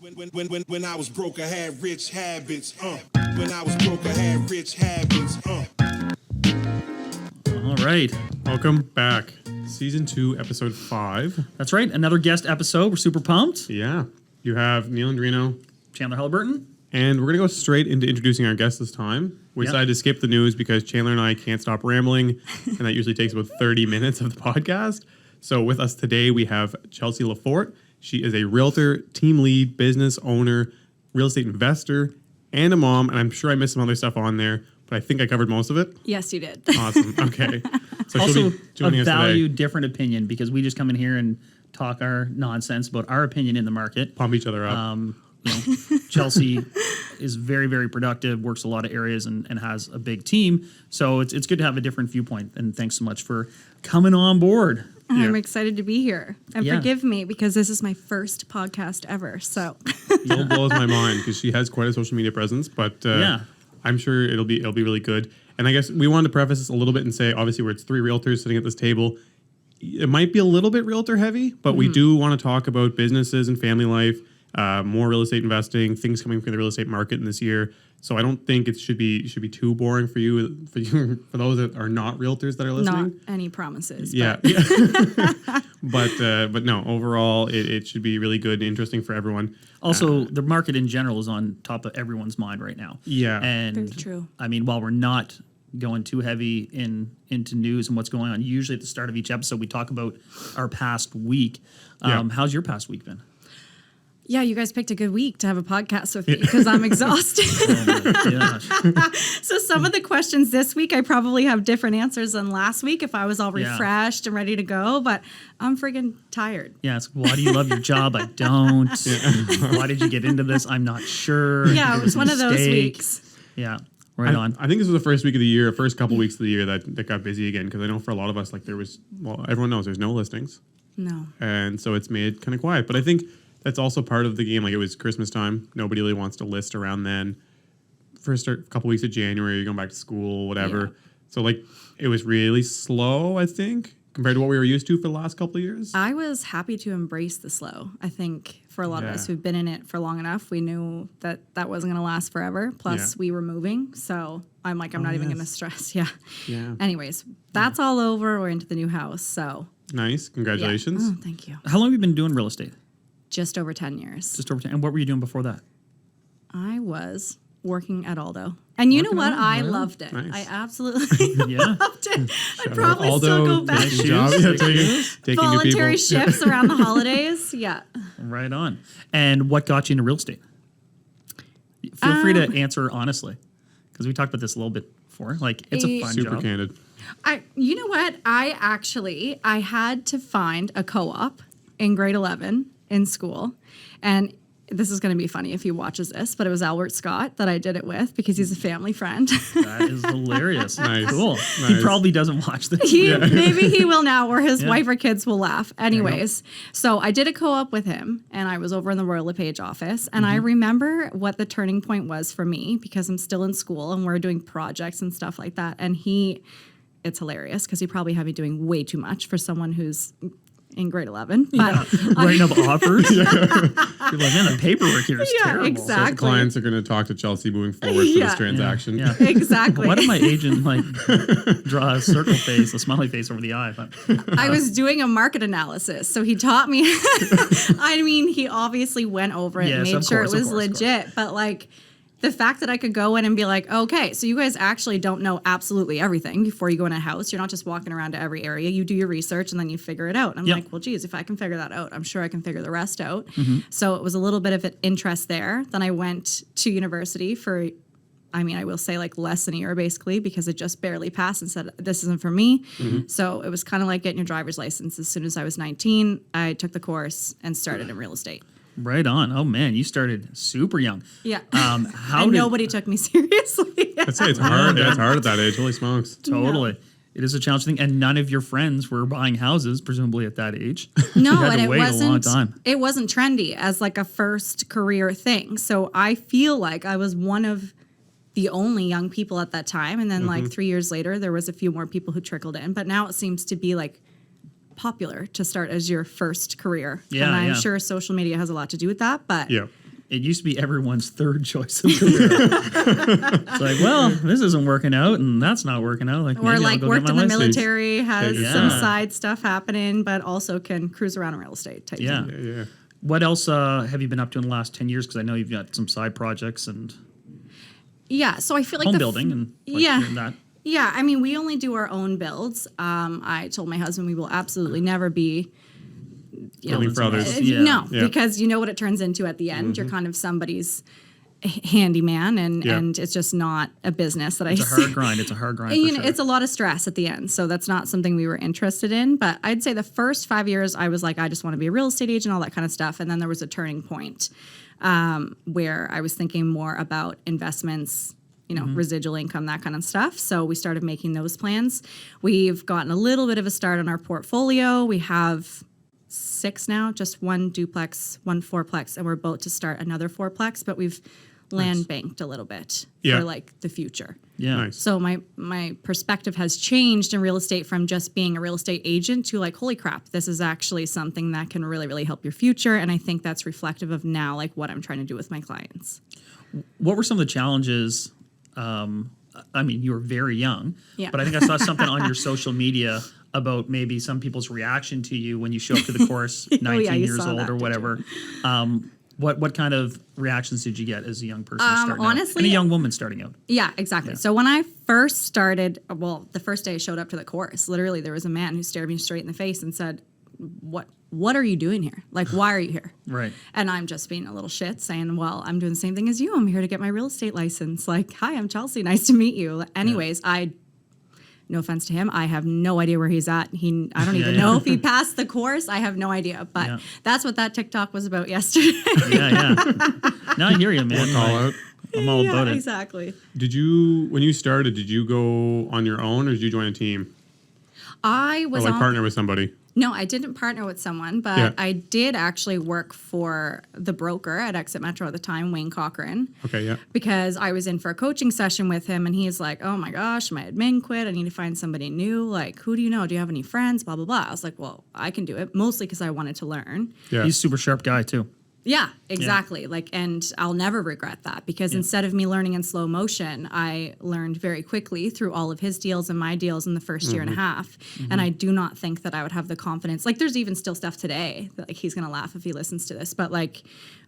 When I was broke, I had rich habits. When I was broke, I had rich habits. All right. Welcome back. Season 2, episode 5. That's right. Another guest episode. We're super pumped. Yeah. You have Neal and Andreino. Chandler Haliburton. And we're going to go straight into introducing our guest this time. We decided to skip the news because Chandler and I can't stop rambling, and that usually takes about 30 minutes of the podcast. So with us today, we have Chelsea Lafort. She is a realtor, team lead, business owner, real estate investor, and a mom. And I'm sure I missed some other stuff on there, but I think I covered most of it. Yes, you did. Awesome. Okay. So Also, she'll be joining a us today. valued different opinion because we just come in here and talk our nonsense about our opinion in the market. Pump each other up. Chelsea is very, very productive, works a lot of areas, and has a big team. So it's good to have a different viewpoint. And thanks so much for coming on board. I'm excited to be here. And Yeah. forgive me because this is my first podcast ever. So Still blows my mind because she has quite a social media presence, but I'm sure it'll be really good. And I guess we wanted to preface this a little bit and say, obviously, it's 3 realtors sitting at this table. It might be a little bit realtor heavy, but we do want to talk about businesses and family life, more real estate investing, things coming from the real estate market in this year. So I don't think it should be too boring for you for those that are not realtors that are listening. not any promises. Yeah. But no, overall, it should be really good and interesting for everyone. Also, the market in general is on top of everyone's mind right now. Yeah. And Very true. I mean, while we're not going too heavy into news and what's going on, usually at the start of each episode, we talk about our past week. How's your past week been? Yeah, you guys picked a good week to have a podcast with me because I'm exhausted. Oh my gosh. So some of the questions this week, I probably have different answers than last week if I was all Yeah. refreshed and ready to go. But I'm friggin' tired. Yeah, it's why do you love your job? I don't. Why did you get into this? I'm not sure. Yeah, it was a one of those mistake. weeks. Yeah, right on. I think this was the first week of the year, first couple weeks of the year that got busy again because I know for a lot of us, everyone knows there's no listings. No. And so it's made kind of quiet. But I think that's also part of the game. Like it was Christmas time. Nobody really wants to list around then. First couple weeks of January, you're going back to school, whatever. Yeah. So it was really slow, I think, compared to what we were used to for the last couple of years. I was happy to embrace the slow. I think for a lot of us who've been in it for long enough, we knew that wasn't going to last forever. Plus, we were moving. So I'm like, I'm not even going to stress. Yeah. Yeah. Anyways, that's all over. We're into the new house. So Nice. Congratulations. Yeah. Oh, thank you. How long have you been doing real estate? Just over 10 years. Just over 10. And what were you doing before that? I was working at Aldo. And you know what? I loved it. Nice. I absolutely Yeah. loved it. I'd probably still Aldo, go back. nice job. Yeah, taking Voluntary new people. shifts around the holidays. Yeah. Right on. And what got you into real estate? Feel free to answer honestly, because we talked about this a little bit before. It's a fun Super job. candid. You know what? I had to find a co-op in grade 11 in school. And this is going to be funny if he watches this, but it was Albert Scott that I did it with because he's a family friend. That is hilarious. Nice. Cool. Nice. He probably doesn't watch this. Maybe he will now, or his wife or kids will laugh. Anyways, so I did a co-op with him, and I was over in the Royal LePage office, and I remember what the turning point was for me because I'm still in school and we're doing projects and stuff like that. And it's hilarious because he probably had me doing way too much for someone who's in grade 11. But Writing up offers. You're like, man, the paperwork here is terrible. exactly. So clients are going to talk to Chelsea moving forward for this transaction. Yeah. Exactly. Why did my agent draw a circle face, a smiley face over the eye? I was doing a market analysis, so he taught me. I mean, he obviously went over it and Yes, made of sure course, it of was course, of legit. But the fact that I could go in and be like, okay, so you guys actually don't know absolutely everything before you go in a house. You're not just walking around to every area. You do your research and then you figure it out. And I'm Yep. like, well, geez, if I can figure that out, I'm sure I can figure the rest out. So it was a little bit of an interest there. Then I went to university for, I will say less than a year basically because it just barely passed and said, this isn't for me. So it was kind of like getting your driver's license. As soon as I was 19, I took the course and started in real estate. Right on. Oh, man, you started super young. Yeah. How and did... nobody took me seriously. I'd say it's hard. Yeah, it's hard at that age. Holy smokes. Totally. It is a challenging thing. And none of your friends were buying houses, presumably at that age. No, You had and to it wait a long wasn't. time. It wasn't trendy as a first career thing. So I feel like I was one of the only young people at that time. And then 3 years later, there was a few more people who trickled in. But now it seems to be popular to start as your first career. Yeah, and I'm yeah. sure social media has a lot to do with that. But Yeah. it used to be everyone's third choice of career. It's like, well, this isn't working out, and that's not working out. Like, Or maybe I'll like go worked get in my the license. military, has Yeah. some side stuff happening, but also can cruise around in real estate type Yeah. thing. Yeah. What else have you been up to in the last 10 years? Because I know you've got some side projects and Yeah, so I feel like home building and like doing that. Yeah, I mean, we only do our own builds. I told my husband we will absolutely never be, Building for others. Yeah. No, Yeah. because you know what it turns into at the end. You're kind of somebody's handyman, and it's just not a business that It's I a see. hard grind. It's a hard grind. You For know, sure. it's a lot of stress at the end, so that's not something we were interested in. But I'd say the first 5 years, I was like, I just want to be a real estate agent, all that kind of stuff. And then there was a turning point where I was thinking more about investments, residual income, that kind of stuff. So we started making those plans. We've gotten a little bit of a start on our portfolio. We have 6 now, just 1 duplex, 1 fourplex, and we're about to start another fourplex, but we've land banked a little bit Yeah. for like the future. Yeah. Nice. So my perspective has changed in real estate from just being a real estate agent to like, holy crap, this is actually something that can really, really help your future. And I think that's reflective of now, like what I'm trying to do with my clients. What were some of the challenges? I mean, you were very young, Yeah. but I think I saw something on your social media about maybe some people's reaction to you when you show up to the course, 19 you years saw old that, or did whatever. What kind of reactions did you get as a young person starting out? honestly- And a young woman starting out? Yeah, exactly. So when I first started, well, the first day I showed up to the course, literally there was a man who stared me straight in the face and said, what are you doing here? Like, why are you here? Right. And I'm just being a little shit saying, well, I'm doing the same thing as you. I'm here to get my real estate license. Like, hi, I'm Chelsea. Nice to meet you. Anyways, no offense to him, I have no idea where he's at. I don't even know if he passed the course. I have no idea. But that's what that TikTok was about yesterday. Yeah. No, I hear you, man. Call out. I'm all about it. Exactly. When you started, did you go on your own or did you join a team? I was Or like on, partner with somebody? No, I didn't partner with someone, but Yeah. I did actually work for the broker at Exit Metro at the time, Wayne Cochran. Okay, yeah. Because I was in for a coaching session with him, and he's like, oh my gosh, my admin quit. I need to find somebody new. Like, who do you know? Do you have any friends? Blah, blah, blah. I was like, well, I can do it, mostly because I wanted to learn. Yeah. He's a super sharp guy, too. Yeah, exactly. Like, and I'll never regret that because instead of me learning in slow motion, I learned very quickly through all of his deals and my deals in the first year and a half. And I do not think that I would have the confidence. Like, there's even still stuff today that like he's gonna laugh if he listens to this, but like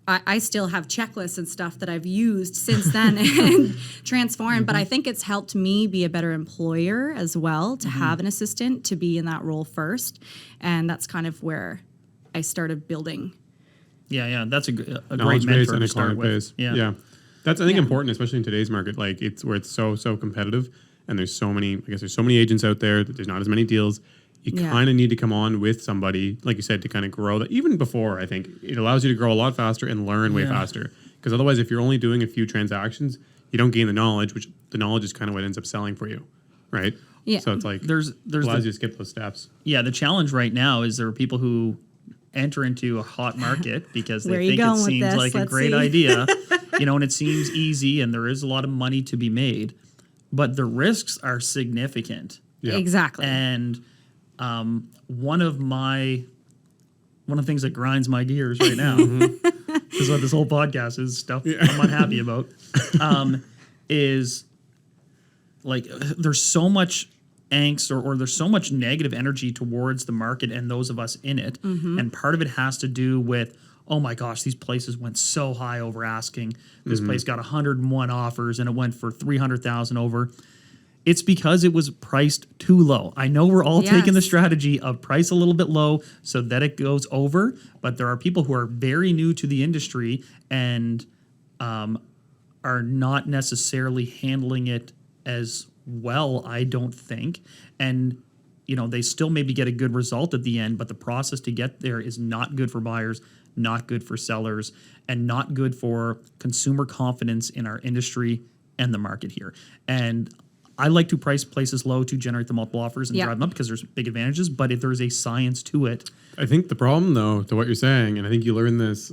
I still have checklists and stuff that I've used since then and transformed. But I think it's helped me be a better employer as well to have an assistant to be in that role first, and that's kind of where I started building. Yeah. That's a great Knowledge base mentor and to a start client with. base. Yeah. That's I think important, especially in today's market. Like it's where it's so competitive, and there's so many. I guess there's so many agents out there that there's not as many deals. You kind of need to come on with somebody, like you said, to kind of grow that. Even before, I think it allows you to grow a lot faster and learn way faster. Because otherwise, if you're only doing a few transactions, you don't gain the knowledge, which the knowledge is kind of what ends up selling for you, right? Yeah. So it's like There's allows you to skip those steps. Yeah, the challenge right now is there are people who enter into a hot market because Where they you think going it with seems this? like a Let's great see. idea, and it seems easy and there is a lot of money to be made, but the risks are significant. Yeah. Exactly. And one of the things that grinds my gears right now is what this whole podcast is stuff I'm unhappy about. Is like there's so much angst or there's so much negative energy towards the market and those of us in it. And part of it has to do with, oh my gosh, these places went so high over asking. This place got 101 offers and it went for 300,000 over. It's because it was priced too low. I know we're all taking the Yes. strategy of price a little bit low so that it goes over, but there are people who are very new to the industry and are not necessarily handling it as well, I don't think. And, they still maybe get a good result at the end, but the process to get there is not good for buyers, not good for sellers, and not good for consumer confidence in our industry and the market here. And I like to price places low to generate the multiple offers and drive them up because there's big advantages, but if there's a science to it. I think the problem, though, to what you're saying, and I think you learn this,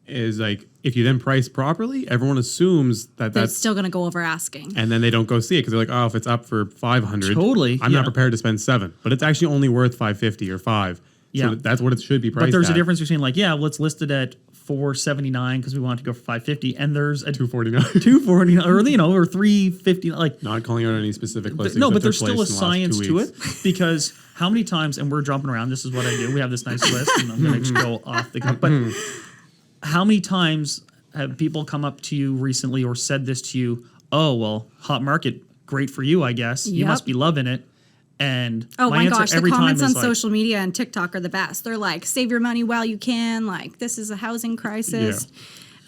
is like if you then price properly, everyone assumes that They're that's still going to go over asking. and then they don't go see it because they're like, oh, if it's up for 500, Totally, I'm yeah. not prepared to spend 7, but it's actually only worth 550 or 5. Yeah. So that's what it should be priced. But there's a at. difference between like, let's list it at 479 because we want to go for 550, and there's a 249. 249 or 350. Like, Not calling out any specific listings. no, that but there's took still a place in the last science 2 to weeks. it, because how many times, and we're jumping around, this is what I do. We have this nice list, and I'm going to just go off the cuff. But how many times have people come up to you recently or said this to you? Oh, well, hot market, great for you, I guess. You Yep. must be loving it. And Oh my answer gosh, the every time comments is on like, social media and TikTok are the best. They're like, save your money while you can. Like, this is a housing crisis. Yeah.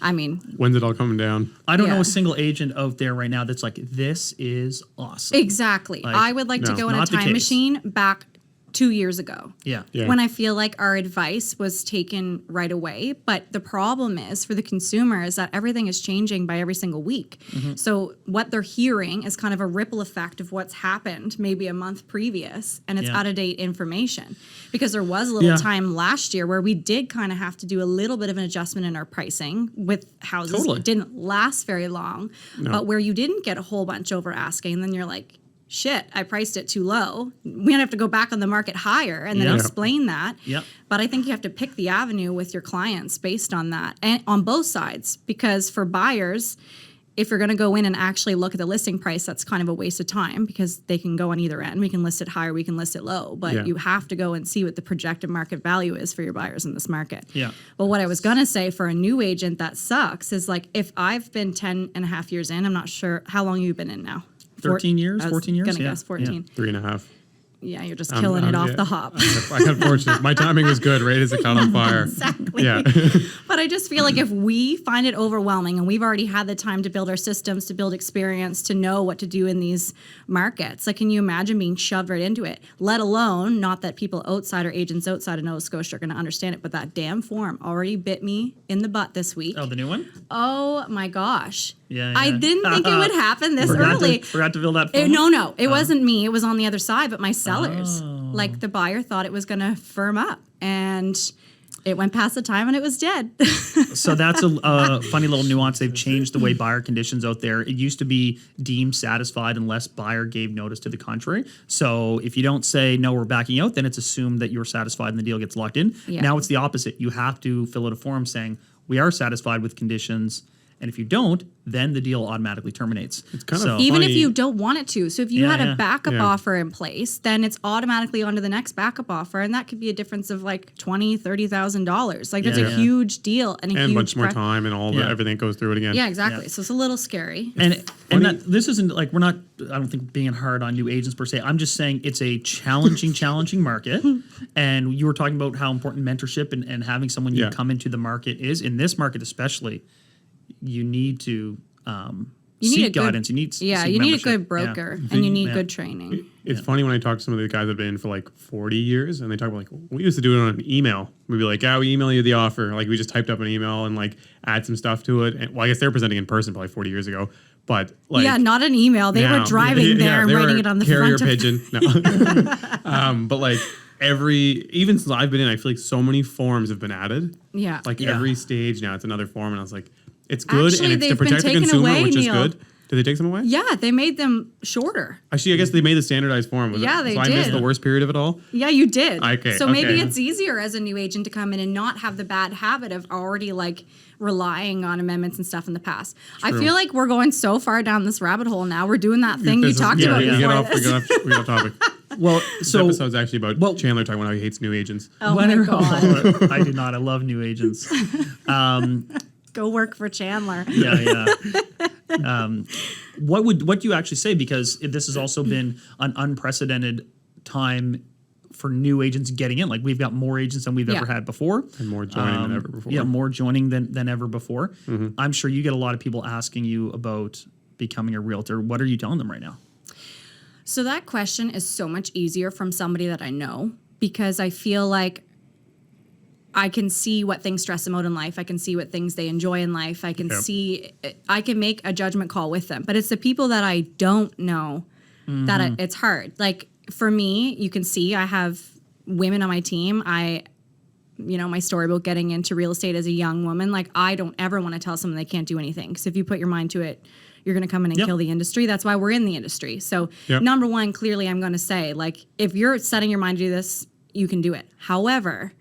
I mean, When's it all coming down? I don't know Yeah. a single agent out there right now that's like, this is awesome. exactly. Like, I would like to no, go in a not the time case. machine back 2 years ago. Yeah. Yeah. When I feel like our advice was taken right away. But the problem is for the consumer is that everything is changing by every single week. Mm-hmm. So what they're hearing is kind of a ripple effect of what's happened maybe a month previous, and it's Yeah. out of date information. Because there was a little Yeah. time last year where we did kind of have to do a little bit of an adjustment in our pricing with houses. Totally. It didn't last very long, but where you didn't get a whole bunch over asking, then you're like, shit, I priced it too low. We're gonna have to go back on the market higher and then Yeah. explain that. Yep. But I think you have to pick the avenue with your clients based on that, and on both sides, because for buyers, if you're going to go in and actually look at the listing price, that's kind of a waste of time because they can go on either end. We can list it higher, we can list it low, but Yeah. you have to go and see what the projected market value is for your buyers in this market. Yeah. But what I was going to say for a new agent that sucks is like, if I've been 10 and a half years in, I'm not sure how long you've been in now. 13 years, I was 14 years? Gonna Yeah. guess 14. 3.5. Yeah, you're just killing it off the hop. I got fortunate. My timing was good, right? As a cut on fire. Exactly. Yeah. But I just feel like if we find it overwhelming and we've already had the time to build our systems, to build experience, to know what to do in these markets, like, can you imagine being shoved right into it? Let alone, not that people outside or agents outside of Nova Scotia are going to understand it, but that damn form already bit me in the butt this week. Oh, the new one? Oh my gosh. Yeah, I yeah. didn't think it would happen this early. Forgot to fill that form? No, it wasn't me. It was on the other side, but my sellers. Like, the buyer thought it was going to firm up, and it went past the time and it was dead. So that's a funny little nuance. They've changed the way buyer conditions out there. It used to be deemed satisfied unless buyer gave notice to the contrary. So if you don't say, no, we're backing out, then it's assumed that you're satisfied and the deal gets locked in. Yeah. Now it's the opposite. You have to fill out a form saying, we are satisfied with conditions. And if you don't, then the deal automatically terminates. It's kind of Even if funny. you don't want it to. So if you Yeah, had yeah. a backup Yeah. offer in place, then it's automatically on to the next backup offer. And that could be a difference of like $20,000, $30,000. Like, that's Yeah. a huge deal and a And huge much more pre- time and all the Yeah. everything goes through it again. Yeah, exactly. Yeah. So it's a little scary. And that, this isn't like, we're not, I don't think, being hard on new agents per se. I'm just saying it's a challenging market. And you were talking about how important mentorship and having someone you Yeah. come into the market is. In this market especially, you need to You seek need a good- guidance. You need you need a membership. good Yeah. broker and you need Yeah. good training. It's funny when I talk to some of the guys that have been in for like 40 years and they talk about like, we used to do it on an email. We'd be like, yeah, we email you the offer. Like, we just typed up an email and like add some stuff to it. And well, I guess they were presenting in person probably 40 years ago. But like, Yeah, not an email. They were now- driving yeah, there and they writing were it on the carrier front pigeon. No. But like even since I've been in, I feel like so many forms have been added. Yeah. Like Yeah. every stage now it's another form. And I was like, it's good Actually, and it's to they've been protect the taken consumer, away, which is Neal. good. Did they take some away? Yeah, they made them shorter. Actually, I guess they made the standardized form. Yeah, they so I missed did. the worst period of it all. Yeah, you did. Okay, So maybe okay. it's easier as a new agent to come in and not have the bad habit of already like relying on amendments and stuff in the past. I True. feel like we're going so far down this rabbit hole now. We're doing that thing you This is- talked yeah, about we before get off, we this. get off topic. Well, This so episode's actually about well- Chandler talking about how he hates new agents. Oh my God. I do not. I love new agents. Go work for Chandler. Yeah. What do you actually say? Because this has also been an unprecedented time for new agents getting in. Like, we've got more agents than we've ever had before. And more joining than ever before. Yeah, more joining than ever before. I'm sure you get a lot of people asking you about becoming a realtor. What are you telling them right now? So that question is so much easier from somebody that I know, because I feel like I can see what things stress them out in life. I can see what things they enjoy in life. I can I can make a judgment call with them. But it's the people that I don't know that it's hard. Like, for me, you can see I have women on my team. My story about getting into real estate as a young woman, like, I don't ever want to tell someone they can't do anything. Because if you put your mind to it, you're going to come in and Yep. kill the industry. That's why we're in the industry. So Yep. number one, clearly I'm going to say, like, if you're setting your mind to do this, you can do it. However,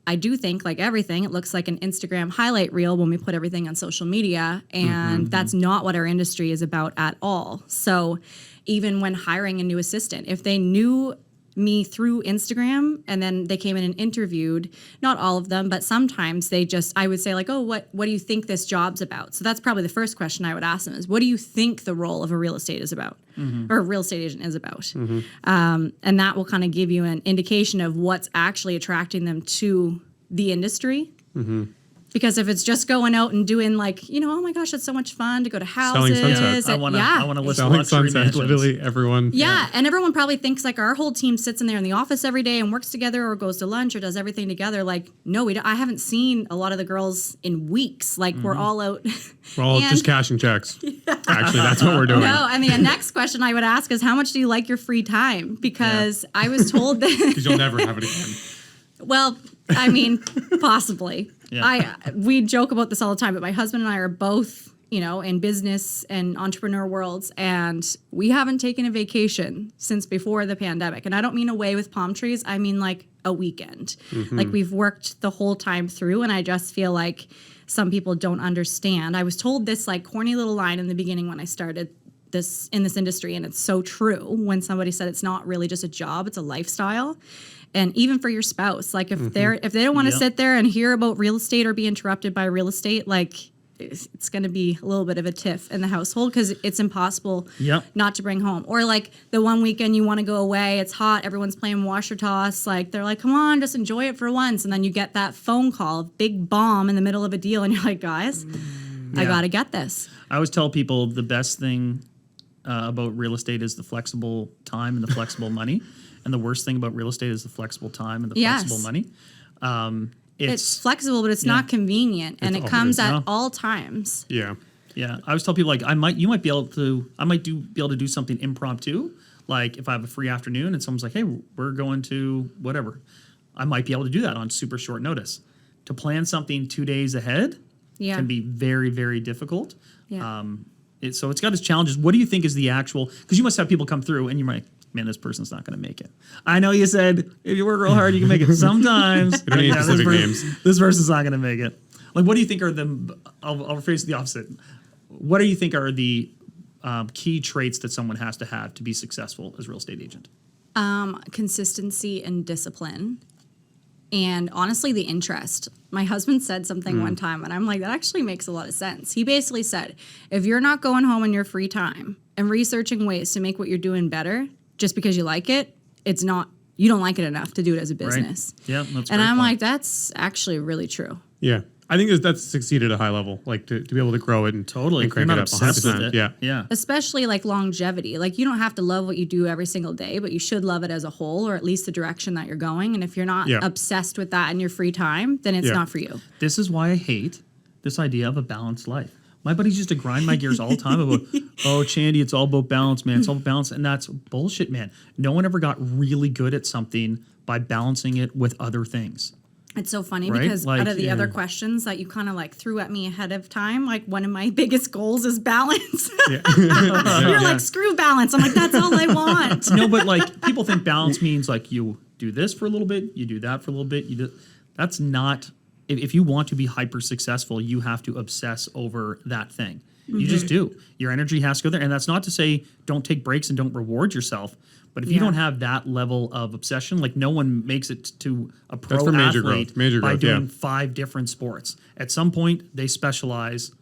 I do think, like everything, it looks like an Instagram highlight reel when we put everything on social media. And that's not what our industry is about at all. So even when hiring a new assistant, if they knew me through Instagram and then they came in and interviewed, not all of them, but sometimes I would say like, oh, what do you think this job's about? So that's probably the first question I would ask them is, what do you think the role of a real estate is about or a real estate agent is about? And that will kind of give you an indication of what's actually attracting them to the industry. Because if it's just going out and doing like, oh my gosh, it's so much fun to go to houses. Selling sunsets. I want to list Selling luxury sunsets, mansions. literally everyone. Yeah, and everyone probably thinks like our whole team sits in there in the office every day and works together or goes to lunch or does everything together. Like, no, I haven't seen a lot of the girls in weeks. Like, we're all out. We're all just cashing checks. Actually, that's what we're doing. No, and the next question I would ask is, how much do you like your free time? Because I was told that. Because you'll never have it again. Well, I mean, possibly. Yeah. We joke about this all the time, but my husband and I are both, in business and entrepreneur worlds, and we haven't taken a vacation since before the pandemic. And I don't mean away with palm trees. I mean like a weekend. Like we've worked the whole time through, and I just feel like some people don't understand. I was told this like corny little line in the beginning when I started in this industry, and it's so true when somebody said it's not really just a job, it's a lifestyle. And even for your spouse, like if they don't want to sit there and hear about real estate or be interrupted by real estate, like it's going to be a little bit of a tiff in the household because it's impossible not to bring home. Or like the one weekend you want to go away, it's hot, everyone's playing washer toss, like they're like, come on, just enjoy it for once. And then you get that phone call, big bomb in the middle of a deal, and you're like, guys, I got to get this. I always tell people the best thing about real estate is the flexible time and the flexible money. And the worst thing about real estate is the flexible time and the flexible money. It's flexible, but it's not convenient, and it comes at all times. Yeah. Yeah. I always tell people like I might be able to do something impromptu. Like if I have a free afternoon and someone's like, hey, we're going to whatever, I might be able to do that on super short notice. To plan something 2 days ahead can be very, very difficult. Yeah. So it's got its challenges. What do you think is the actual, because you must have people come through and you're like, man, this person's not going to make it. I know you said if you work real hard, you can make it sometimes. don't need specific names. This person's not going to make it. Like, what do you think are I'll phrase the opposite. What do you think are the key traits that someone has to have to be successful as a real estate agent? Consistency and discipline. And honestly, the interest. My husband said something one time, and I'm like, that actually makes a lot of sense. He basically said, if you're not going home in your free time and researching ways to make what you're doing better, just because you like it, you don't like it enough to do it as a business. Right. Yeah, that's and I'm like, that's actually really true. Yeah. I think that's succeeded at a high level, like to be able to grow it and totally crank not it up obsessed 100%. with it. Yeah. Especially like longevity. Like you don't have to love what you do every single day, but you should love it as a whole, or at least the direction that you're going. And if you're not obsessed with that in your free time, then it's not for you. This is why I hate this idea of a balanced life. My buddies used to grind my gears all the time about, oh, Chandy, it's all about balance, man. It's all about balance. And that's bullshit, man. No one ever got really good at something by balancing it with other things. It's so funny right? because like, out of the other questions that you kind of like threw at me ahead of time, like one of my biggest goals is balance. You're like, screw balance. I'm like, that's all I want. No, but like people think balance means like you do this for a little bit, you do that for a little bit. That's not, if you want to be hyper successful, you have to obsess over that thing. You just do. Your energy has to go there. And that's not to say don't take breaks and don't reward yourself. But if you don't have that level of obsession, like no one makes it to a pro athlete by doing 5 different sports. At some point, they specialize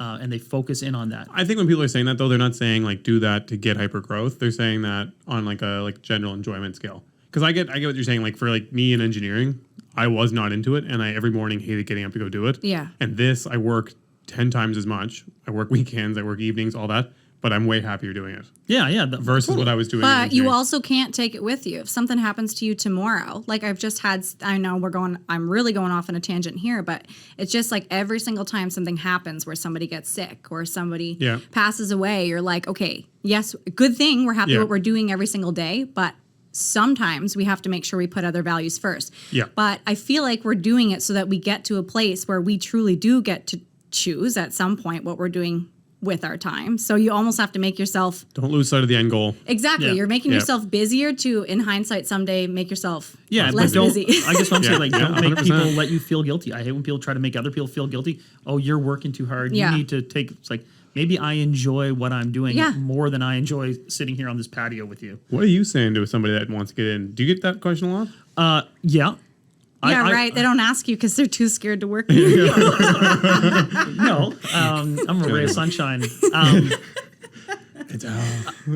and they focus in on that. I think when people are saying that, though, they're not saying like do that to get hyper growth. They're saying that on like a general enjoyment scale. Because I get what you're saying. Like for like me in engineering, I was not into it, and I every morning hated getting up to go do it. Yeah. And this, I work 10 times as much. I work weekends, I work evenings, all that. But I'm way happier doing it. Yeah. Versus what I was doing. But you also can't take it with you. If something happens to you tomorrow, like I've just had, I know I'm really going off on a tangent here, but it's just like every single time something happens where somebody gets sick or somebody passes away, you're like, okay, yes, good thing. We're happy what we're doing every single day, but sometimes we have to make sure we put other values first. Yeah. But I feel like we're doing it so that we get to a place where we truly do get to choose at some point what we're doing with our time. So you almost have to make yourself Don't lose sight of the end goal. exactly. Yeah. You're making Yeah. yourself busier to, in hindsight, someday make yourself but less don't, busy. I guess what I'm saying, like, Yeah, don't make 100%. people let you feel guilty. I hate when people try to make other people feel guilty. Oh, you're working too hard. Yeah. You need to take, it's like, maybe I enjoy what I'm doing Yeah. more than I enjoy sitting here on this patio with you. What are you saying to somebody that wants to get in? Do you get that question a lot? Yeah. Yeah, right. They don't ask you because they're too scared to work. with you. No, I'm a ray of sunshine.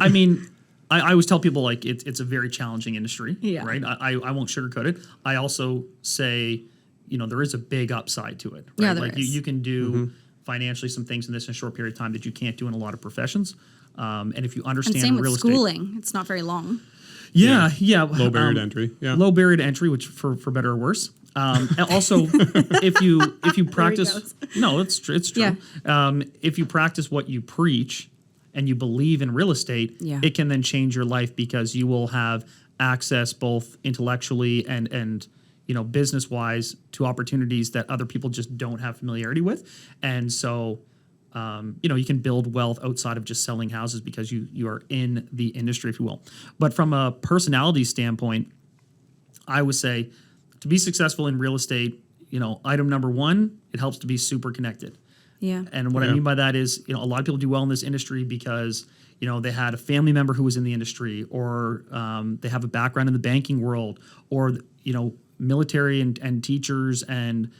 I mean, I always tell people like it's a very challenging industry, Yeah. right? I won't sugarcoat it. I also say, there is a big upside to it, right? Yeah, there like is. you can do financially some things in this in a short period of time that you can't do in a lot of professions. And if you And understand same real with estate, schooling. It's not very long. yeah. Low barrier to entry. Yeah. Low barrier to entry, which for better or worse. And also, if you practice, goes. no, it's true. If you practice what you preach and you believe in real estate, Yeah. it can then change your life because you will have access both intellectually and business wise to opportunities that other people just don't have familiarity with, and so. You can build wealth outside of just selling houses because you are in the industry, if you will. But from a personality standpoint, I would say to be successful in real estate, item number one, it helps to be super connected. Yeah. And what I Yeah. mean by that is, a lot of people do well in this industry because, they had a family member who was in the industry, or they have a background in the banking world, or, military and teachers and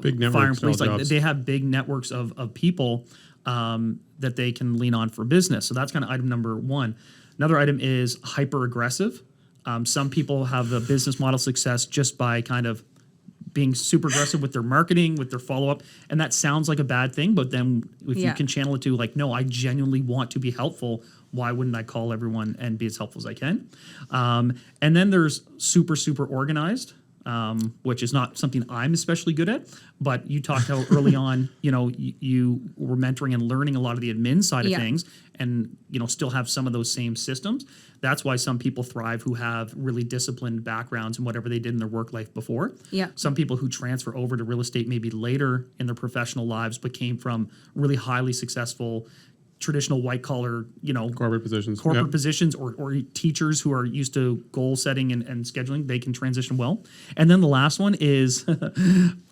Big networks, fire and police. all Like jobs. they have big networks of people that they can lean on for business. So that's kind of item number one. Another item is hyper aggressive. Some people have the business model success just by kind of being super aggressive with their marketing, with their follow up. And that sounds like a bad thing, but then if you Yeah. can channel it to like, no, I genuinely want to be helpful. Why wouldn't I call everyone and be as helpful as I can? And then there's super, super organized. Which is not something I'm especially good at, but you talked how early on, you were mentoring and learning a lot of the admin side of Yeah. things and, still have some of those same systems. That's why some people thrive who have really disciplined backgrounds in whatever they did in their work life before. Yeah. Some people who transfer over to real estate maybe later in their professional lives, but came from really highly successful traditional white collar, Corporate positions. corporate Yep. positions or teachers who are used to goal setting and scheduling, they can transition well. And then the last one is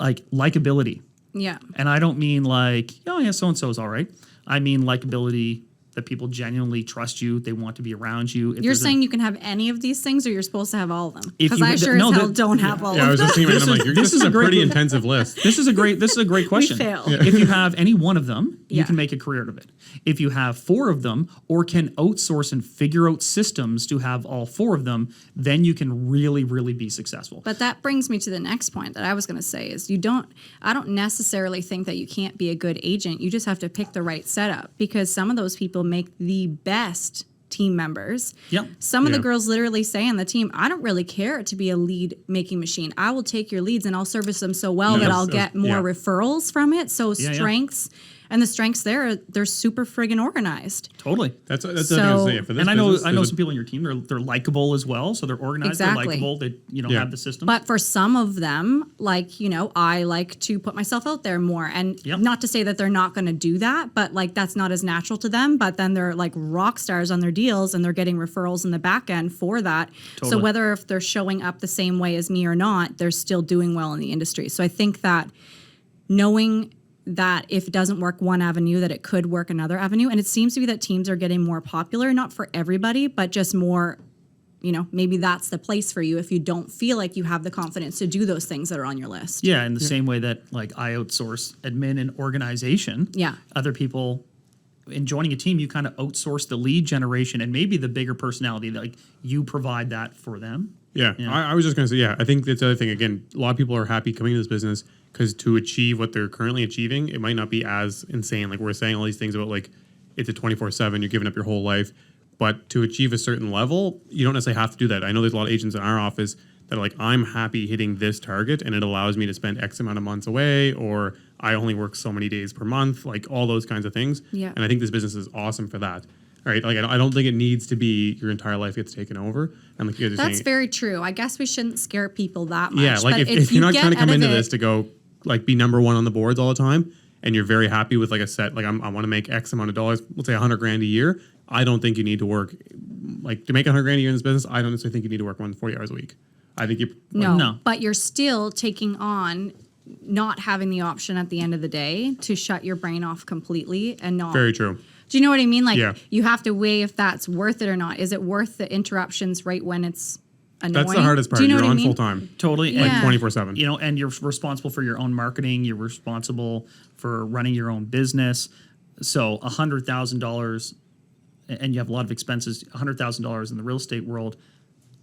like likability. Yeah. And I don't mean like, oh yeah, so-and-so is all right. I mean likability that people genuinely trust you. They want to be around you. If You're there's a- saying you can have any of these things, or you're supposed to have all of them? If Because you- I sure no, as hell that- don't have all Yeah, I of was them. just thinking, This I'm is- like, this this is is a a great- pretty intensive list. This is a great question. failed. Yeah. If you have any one of them, you Yeah. can make a career out of it. If you have four of them or can outsource and figure out systems to have all four of them, then you can really, really be successful. But that brings me to the next point that I was going to say is I don't necessarily think that you can't be a good agent. You just have to pick the right setup, because some of those people make the best team members. Yep. Some of the Yeah. girls literally say on the team, I don't really care to be a lead making machine. I will take your leads and I'll service them so well that Yes. I'll get more Yeah. referrals from it. So Yeah, yeah. strengths, and the strengths there, they're super friggin' organized. Totally. That's what I was So- going to say. For this And I know business, some there's people in your team. They're likable as well, so they're organized. Exactly. They're likable. They Yeah. have the system. But for some of them, like, I like to put myself out there more. And Yep. not to say that they're not going to do that, but like that's not as natural to them. But then they're like rock stars on their deals and they're getting referrals in the back end for that. So Totally. whether if they're showing up the same way as me or not, they're still doing well in the industry. So I think that knowing that if it doesn't work one avenue, that it could work another avenue. And it seems to be that teams are getting more popular, not for everybody, but just more, maybe that's the place for you if you don't feel like you have the confidence to do those things that are on your list. yeah, in the same way that like I outsource admin and organization. Yeah. Other people in joining a team, you kind of outsource the lead generation and maybe the bigger personality. Like you provide that for them. Yeah, Yeah. I was just going to say, I think that's the other thing. Again, a lot of people are happy coming to this business because to achieve what they're currently achieving, it might not be as insane. Like we're saying all these things about like it's a 24/7, you're giving up your whole life. But to achieve a certain level, you don't necessarily have to do that. I know there's a lot of agents in our office that are like, I'm happy hitting this target and it allows me to spend X amount of months away, or I only work so many days per month, like all those kinds of things. Yeah. And I think this business is awesome for that. All right, like I don't think it needs to be your entire life gets taken over. And like you're just That's saying, very true. I guess we shouldn't scare people that much. yeah, like But if you're you not get trying to come out of into it- this to go like be number one on the boards all the time, and you're very happy with like a set, like I want to make X amount of dollars, let's say $100,000 a year. I don't think you need to work like to make $100,000 a year in this business. I don't necessarily think you need to work 140 hours a week. I think you No, but you're still taking on not having the option at the end of the day to shut your brain off completely and not. Very true. Do you know what I mean? Like Yeah. you have to weigh if that's worth it or not. Is it worth the interruptions right when it's annoying? That's the hardest part. Do you know You're what I on mean? full time. Totally. Yeah. Like 24/7. You know, and you're responsible for your own marketing. You're responsible for running your own business. So $100,000, and you have a lot of expenses. $100,000 in the real estate world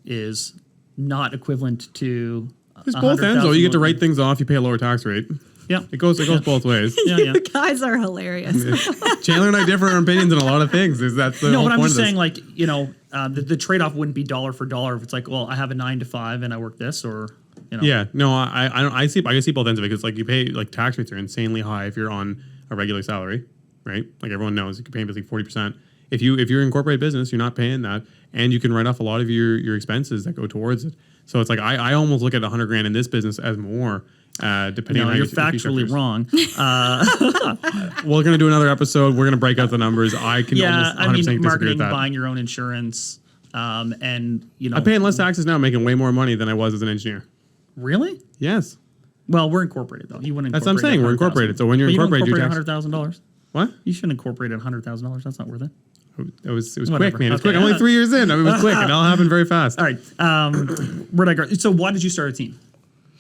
is not equivalent to. There's both ends though. You get to write things off. You pay a lower tax rate. Yeah. It goes both ways. Yeah, yeah. You guys are hilarious. Chandler and I differ in opinions on a lot of things. That's the No, whole but I'm point just of this. saying, like, you know, the trade-off wouldn't be dollar for dollar if it's like, well, I have a 9 to 5 and I work this, or, you know. Yeah, no, I see both ends of it because like you pay like tax rates are insanely high if you're on a regular salary, right? Like everyone knows, you can pay basically 40%. If you're an incorporated business, you're not paying that, and you can write off a lot of your expenses that go towards it. So it's like I almost look at $100,000 in this business as more. Depending No, on how you're you fee factually structures. wrong. We're gonna do another episode. We're gonna break out the numbers. I can Yeah, almost 100% I mean, disagree marketing, with that. buying your own insurance, and, you know. I'm paying less taxes now, making way more money than I was as an engineer. Really? Yes. Well, we're incorporated, though. You wouldn't That's what I'm incorporate saying. at We're 100,000. incorporated. So when you're But you don't incorporated, you incorporate tax. $100,000. What? You shouldn't incorporate at $100,000. That's not worth it. It was quick, Whatever. man. It was Okay. quick. I'm only 3 years in. I mean, it was quick. It all happened very fast. All right. Where'd I go? So why did you start a team?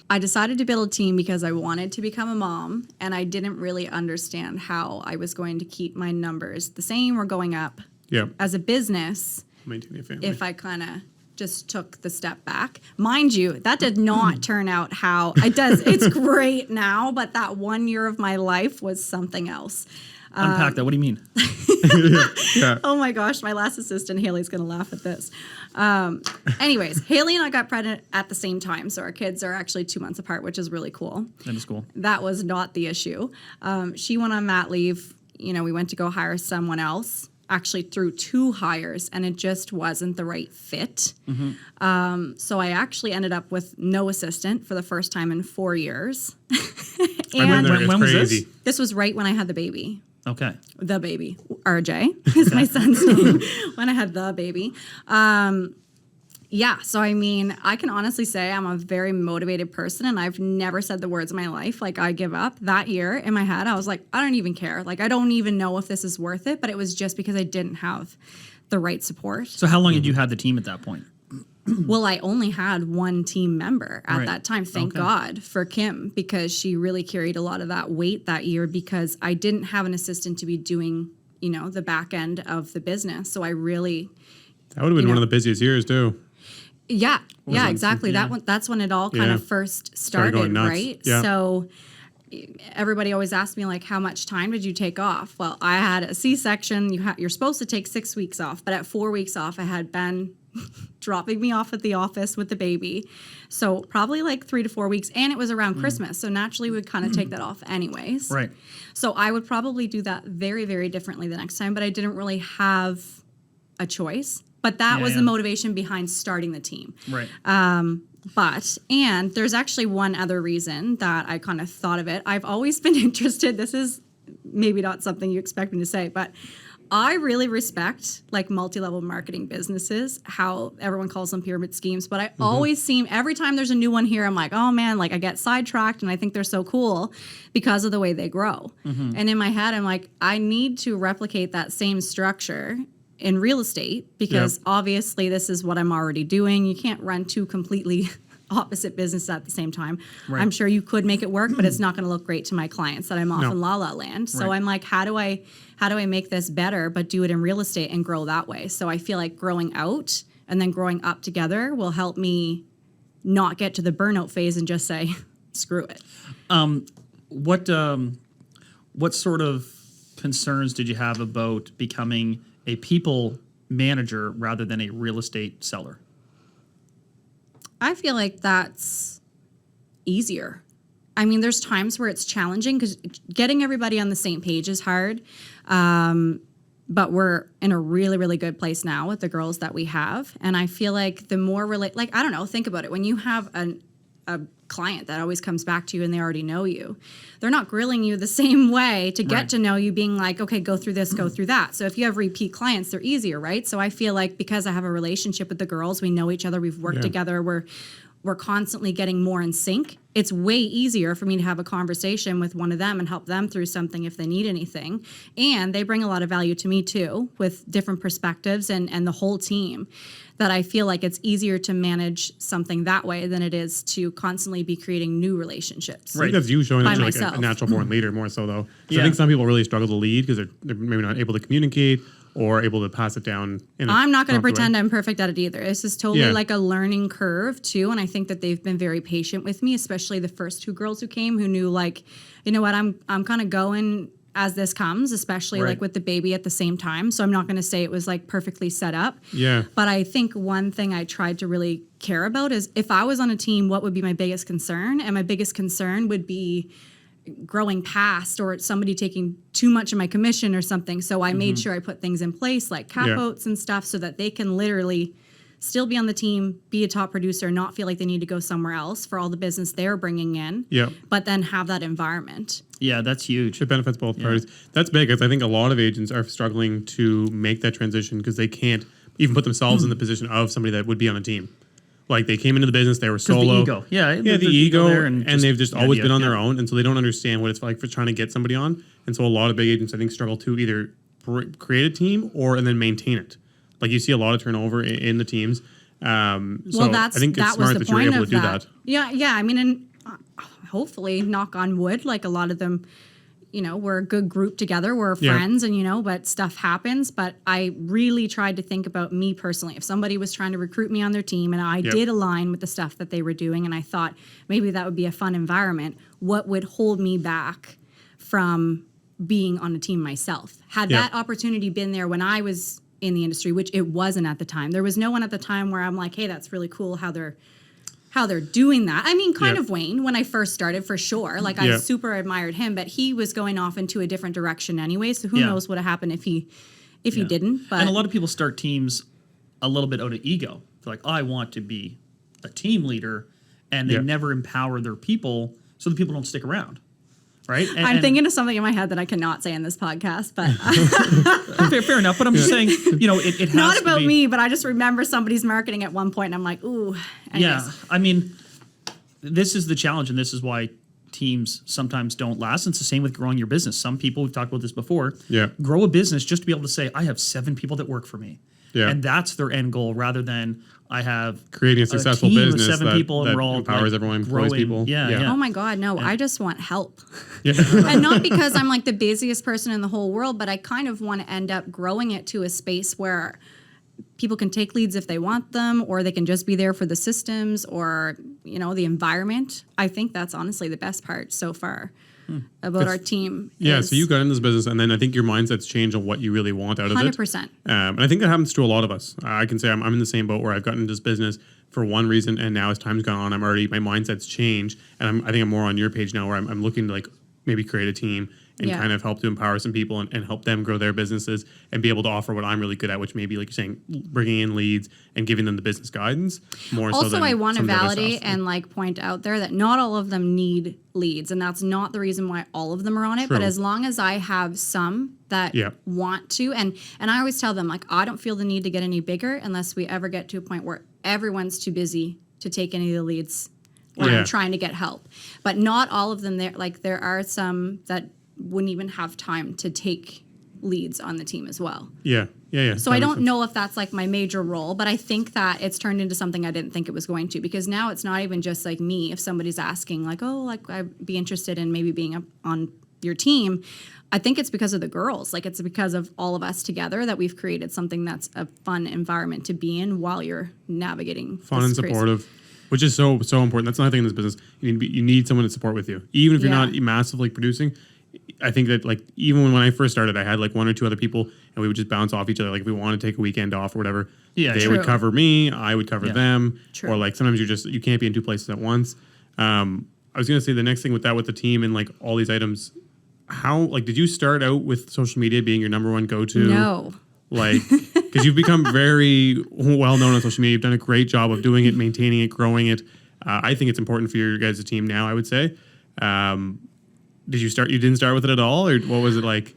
I decided to build a team because I wanted to become a mom, and I didn't really understand how I was going to keep my numbers the same or going up Yeah. as a business Maintaining a family. if I kind of just took the step back. Mind you, that did not turn out how it does. It's great now, but that 1 year of my life was something else. Unpack that. What do you mean? Yeah. Oh my gosh, my last assistant, Haley's going to laugh at this. Anyways, Haley and I got pregnant at the same time, so our kids are actually 2 months apart, which is really cool. That is cool. That was not the issue. She went on mat leave. You know, we went to go hire someone else, actually through 2 hires, and it just wasn't the right fit. So I actually ended up with no assistant for the first time in 4 years. When when was this? crazy. This was right when I had the baby. Okay. The baby. RJ is my son's name. When I had the baby. Yeah, so I mean, I can honestly say I'm a very motivated person, and I've never said the words of my life, like, I give up. That year in my head, I was like, I don't even care. Like, I don't even know if this is worth it, but it was just because I didn't have the right support. So how long had you had the team at that point? Well, I only had one team member at Right. that time. Thank Okay. God for Kim, because she really carried a lot of that weight that year, because I didn't have an assistant to be doing, you know, the back end of the business. So I really, That would have been You one know. of the busiest years too. yeah, it? exactly. Yeah. That's when it all kind Yeah. of first Started going started, nuts. right? Yeah. So everybody always asked me, like, how much time did you take off? Well, I had a C-section. You're supposed to take 6 weeks off, but at 4 weeks off, I had Ben dropping me off at the office with the baby. So probably like 3 to 4 weeks, and it was around Christmas. So naturally, we would kind of take that off anyways. Right. So I would probably do that very, very differently the next time, but I didn't really have a choice. But that Yeah, was yeah. the motivation behind starting the team. Right. And there's actually one other reason that I kind of thought of it. I've always been interested. This is maybe not something you expect me to say, but I really respect like multi-level marketing businesses, how everyone calls them pyramid schemes. But I always seem, every time there's a new one here, I'm like, oh man, like I get sidetracked and I think they're so cool because of the way they grow. And in my head, I'm like, I need to replicate that same structure in real estate, because obviously this is what I'm already doing. You can't run 2 completely opposite businesses at the same time. Right. I'm sure you could make it work, but it's not going to look great to my clients that I'm off No. in La La Land. So Right. I'm like, how do I make this better, but do it in real estate and grow that way? So I feel like growing out and then growing up together will help me not get to the burnout phase and just say, screw it. What sort of concerns did you have about becoming a people manager rather than a real estate seller? I feel like that's easier. I mean, there's times where it's challenging because getting everybody on the same page is hard. But we're in a really, really good place now with the girls that we have. And I feel like the more I don't know, think about it. When you have a client that always comes back to you and they already know you. They're not grilling you the same way to get to know you, being like, okay, go through this, go through that. So if you have repeat clients, they're easier, right? So I feel like because I have a relationship with the girls, we know each other, we've worked together, we're constantly getting more in sync. It's way easier for me to have a conversation with one of them and help them through something if they need anything. And they bring a lot of value to me too, with different perspectives and the whole team, that I feel like it's easier to manage something that way than it is to constantly be creating new relationships. I think that's you showing that you're like myself. a natural born leader more so though. I think some people really struggle to lead because they're maybe not able to communicate or able to pass it down. I'm not going to pretend I'm perfect at it either. This is totally like a learning curve too. And I think that they've been very patient with me, especially the first 2 girls who came, who knew like, you know what, I'm kind of going as this comes, especially like with the baby at the same time. So I'm not going to say it was like perfectly set up. Yeah. But I think one thing I tried to really care about is if I was on a team, what would be my biggest concern? And my biggest concern would be growing past or somebody taking too much of my commission or something. So I made sure I put things in place like cap outs and stuff so that they can literally still be on the team, be a top producer, not feel like they need to go somewhere else for all the business they're bringing in, but then have that environment. Yeah, that's huge. It benefits both parties. That's big because I think a lot of agents are struggling to make that transition because they can't even put themselves in the position of somebody that would be on a team. Like they came into the business, they were solo. The ego. The ego there and they've just always been on their own. And so they don't understand what it's like for trying to get somebody on. And so a lot of big agents, I think, struggle to either create a team and then maintain it. Like you see a lot of turnover in the teams. So I think it's smart that you're able to do that. Yeah. I mean, and hopefully, knock on wood, like a lot of them, you know, we're a good group together. We're friends and, you know, but stuff happens. But I really tried to think about me personally. If somebody was trying to recruit me on their team and I did align with the stuff that they were doing and I thought maybe that would be a fun environment, what would hold me back from being on a team myself? Had that opportunity been there when I was in the industry, which it wasn't at the time. There was no one at the time where I'm like, hey, that's really cool how they're doing that. I mean, kind of Wayne, when I first started, for sure. Like, I super admired him, but he was going off into a different direction anyway, so who knows what would have happened if he didn't. But and a lot of people start teams a little bit out of ego. They're like, I want to be a team leader, and they never empower their people, so the people don't stick around. Right? I'm thinking of something in my head that I cannot say in this podcast, but fair enough. But I'm just saying, you know, it has not about to be, me, but I just remember somebody's marketing at one point, and I'm like, ooh. Anyways. Yeah, I mean, this is the challenge, and this is why teams sometimes don't last. And it's the same with growing your business. Some people, we've talked about this before, grow a business just to be able to say, I have 7 people that work for me. Yeah. And that's their end goal, rather than I have creating a successful business with 7 people that and we're all empowers like everyone, employs people. Yeah. Oh my God, no! I just want help, and not because I'm like the busiest person in the whole world, but I kind of want to end up growing it to a space where people can take leads if they want them, or they can just be there for the systems or, you know, the environment. I think that's honestly the best part so far about our team. Yeah, so you got into this business, and then I think your mindset's changed on what you really want out of 100%. it. 100%. And I think that happens to a lot of us. I can say I'm in the same boat where I've gotten into this business for one reason, and now as time's gone on, my mindset's changed, and I think I'm more on your page now where I'm looking to like maybe create a team and kind of help to empower some people and help them grow their businesses and be able to offer what I'm really good at, which may be, like you're saying, bringing in leads and giving them the business guidance more also, so than I want to some of the other validate stuff. and like point out there that not all of them need leads, and that's not the reason why all of them are on it. True. But as long as I have some that want to, and I always tell them, like, I don't feel the need to get any bigger unless we ever get to a point where everyone's too busy to take any of the leads when I'm trying to get help. But not all of them. There are some that wouldn't even have time to take leads on the team as well. Yeah. So I don't know if that's like my major role, but I think that it's turned into something I didn't think it was going to, because now it's not even just like me. If somebody's asking like, oh, like I'd be interested in maybe being on your team, I think it's because of the girls. Like, it's because of all of us together that we've created something that's a fun environment to be in while you're navigating. Fun and supportive. Which is so important. That's another thing in this business. You need someone to support with you, even if you're not massively producing. I think that, like, even when I first started, I had like 1 or 2 other people, and we would just bounce off each other. Like, if we want to take a weekend off or whatever, they would cover me, I would cover them, or like sometimes you can't be in 2 places at once. I was gonna say the next thing with the team and like all these items. How, like, did you start out with social media being your number one go-to? No. Like, because you've become very well known on social media. You've done a great job of doing it, maintaining it, growing it. I think it's important for your guys' team now, I would say. You didn't start with it at all, or what was it like?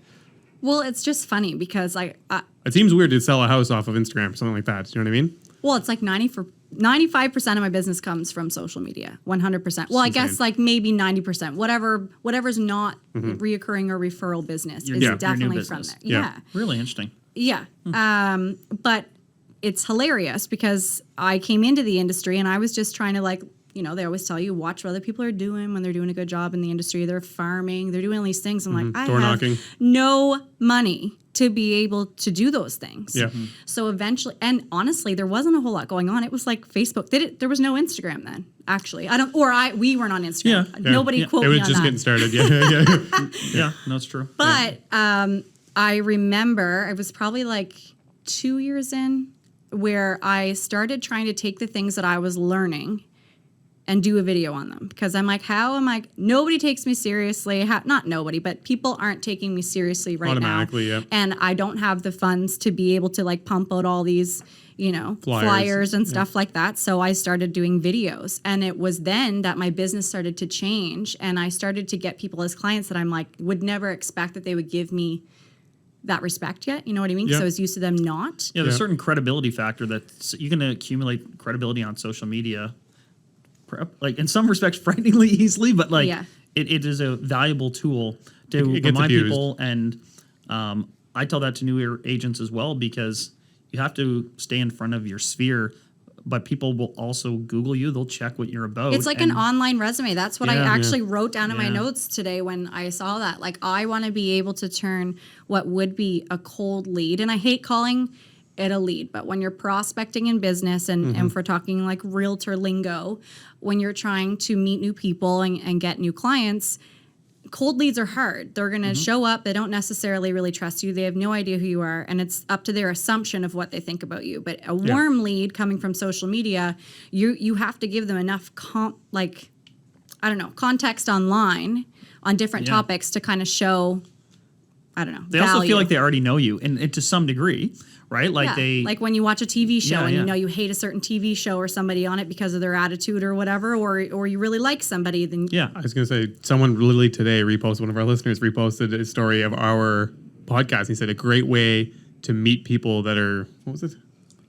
Well, it's just funny because It seems weird to sell a house off of Instagram or something like that. Do you know what I mean? well, it's like 95% of my business comes from social media, 100%. Well, I guess like maybe 90%, whatever's not reoccurring or referral business is your new definitely from business. there. Yeah. Really interesting. Yeah. But it's hilarious because I came into the industry and I was just trying to like, you know, they always tell you watch what other people are doing when they're doing a good job in the industry. They're farming, they're doing all these things. I'm like, I Door have knocking. no money to be able to do those things. Yeah. So eventually, and honestly, there wasn't a whole lot going on. It was like Facebook. There was no Instagram then, actually. We weren't on Instagram. Yeah. Nobody quote It me was on just that. getting started. Yeah. Yeah, no, it's true. But I remember it was probably like 2 years in where I started trying to take the things that I was learning and do a video on them because I'm like, nobody takes me seriously. Not nobody, but people aren't taking me seriously right now. Automatically, yeah. And I don't have the funds to be able to like pump out all these, you know, flyers and stuff like that. So I started doing videos, and it was then that my business started to change, and I started to get people as clients that I'm like would never expect that they would give me that respect yet. You know what I mean? Because Yeah. I was used to them not. Yeah, there's a certain credibility factor that you can accumulate credibility on social media, like in some respects, frighteningly easily, but like Yeah. it is a valuable tool to It gets remind abused. people. And I tell that to new agents as well, because you have to stay in front of your sphere, but people will also Google you. They'll check what you're about. It's like an online resume. That's what I Yeah. actually wrote down in my Yeah. notes today when I saw that. Like, I want to be able to turn what would be a cold lead, and I hate calling it a lead, but when you're prospecting in business, and if we're talking like realtor lingo, when you're trying to meet new people and get new clients, cold leads are hard. They're going to show up. They don't necessarily really trust you. They have no idea who you are, and it's up to their assumption of what they think about you. But a warm lead coming from social media, you have to give them enough context online on different topics to kind of show, I don't know, They also value. feel like they already know you, and to some degree, right? Like like when you watch a TV show Yeah, and yeah. you know you hate a certain TV show or somebody on it because of their attitude or whatever, or you really like somebody, then yeah. I was going to say, someone literally today one of our listeners reposted a story of our podcast. He said a great way to meet people that are, what was it?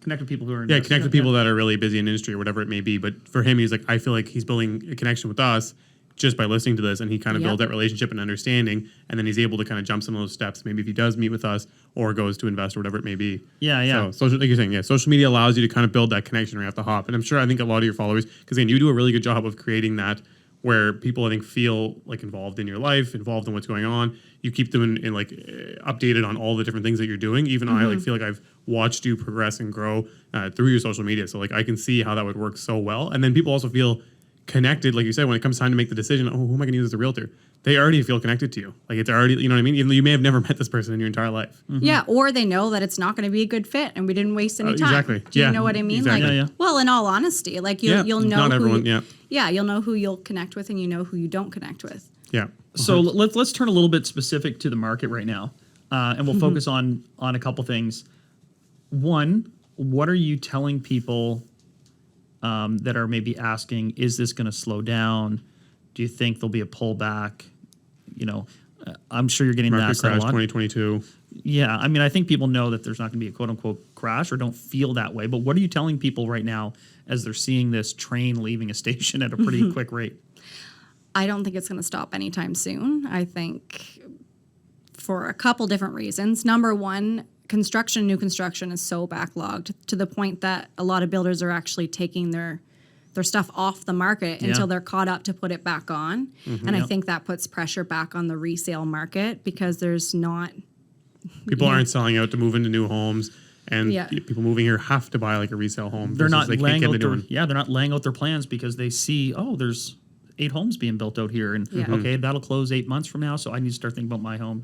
Connect with people who are Yeah, connect with people that are really busy in industry or whatever it may be. But for him, he's like, I feel like he's building a connection with us just by listening to this, and he kind of builds that relationship and understanding, and then he's able to kind of jump some of those steps. Maybe if he does meet with us or goes to invest or whatever it may be. Yeah. So social, like you're saying, social media allows you to kind of build that connection right off the hop. And I think a lot of your followers, because again, you do a really good job of creating that where people I think feel like involved in your life, involved in what's going on. You keep them in like updated on all the different things that you're doing. Even I like feel like I've watched you progress and grow through your social media. So like I can see how that would work so well. And then people also feel connected, like you said, when it comes time to make the decision, who am I going to use as a realtor? They already feel connected to you. Like it's already, you know what I mean? Even though you may have never met this person in your entire life. yeah, or they know that it's not going to be a good fit and we didn't waste any time. Exactly. Do you Yeah, know what I mean? exactly. Like, well, in all honesty, like you'll know not who everyone, you'll know who you'll connect with and you know who you don't connect with. Yeah. So let's turn a little bit specific to the market right now, and we'll focus on a couple things. One, what are you telling people that are maybe asking, is this going to slow down? Do you think there'll be a pullback? You know, I'm sure you're getting Market asked that crash a lot. 2022. Yeah, I mean, I think people know that there's not going to be a quote unquote crash or don't feel that way. But what are you telling people right now as they're seeing this train leaving a station at a pretty quick rate? I don't think it's going to stop anytime soon. I think for a couple different reasons. Number one, new construction is so backlogged to the point that a lot of builders are actually taking their stuff off the market until they're caught up to put it back on. And I think that puts pressure back on the resale market because there's not... People aren't selling out to move into new homes, and people moving here have to buy like a resale home. They're not they laying can't out get the new they're not laying out their plans because they see, there's 8 homes being built out here, and okay, that'll close 8 months from now, so I need to start thinking about my home.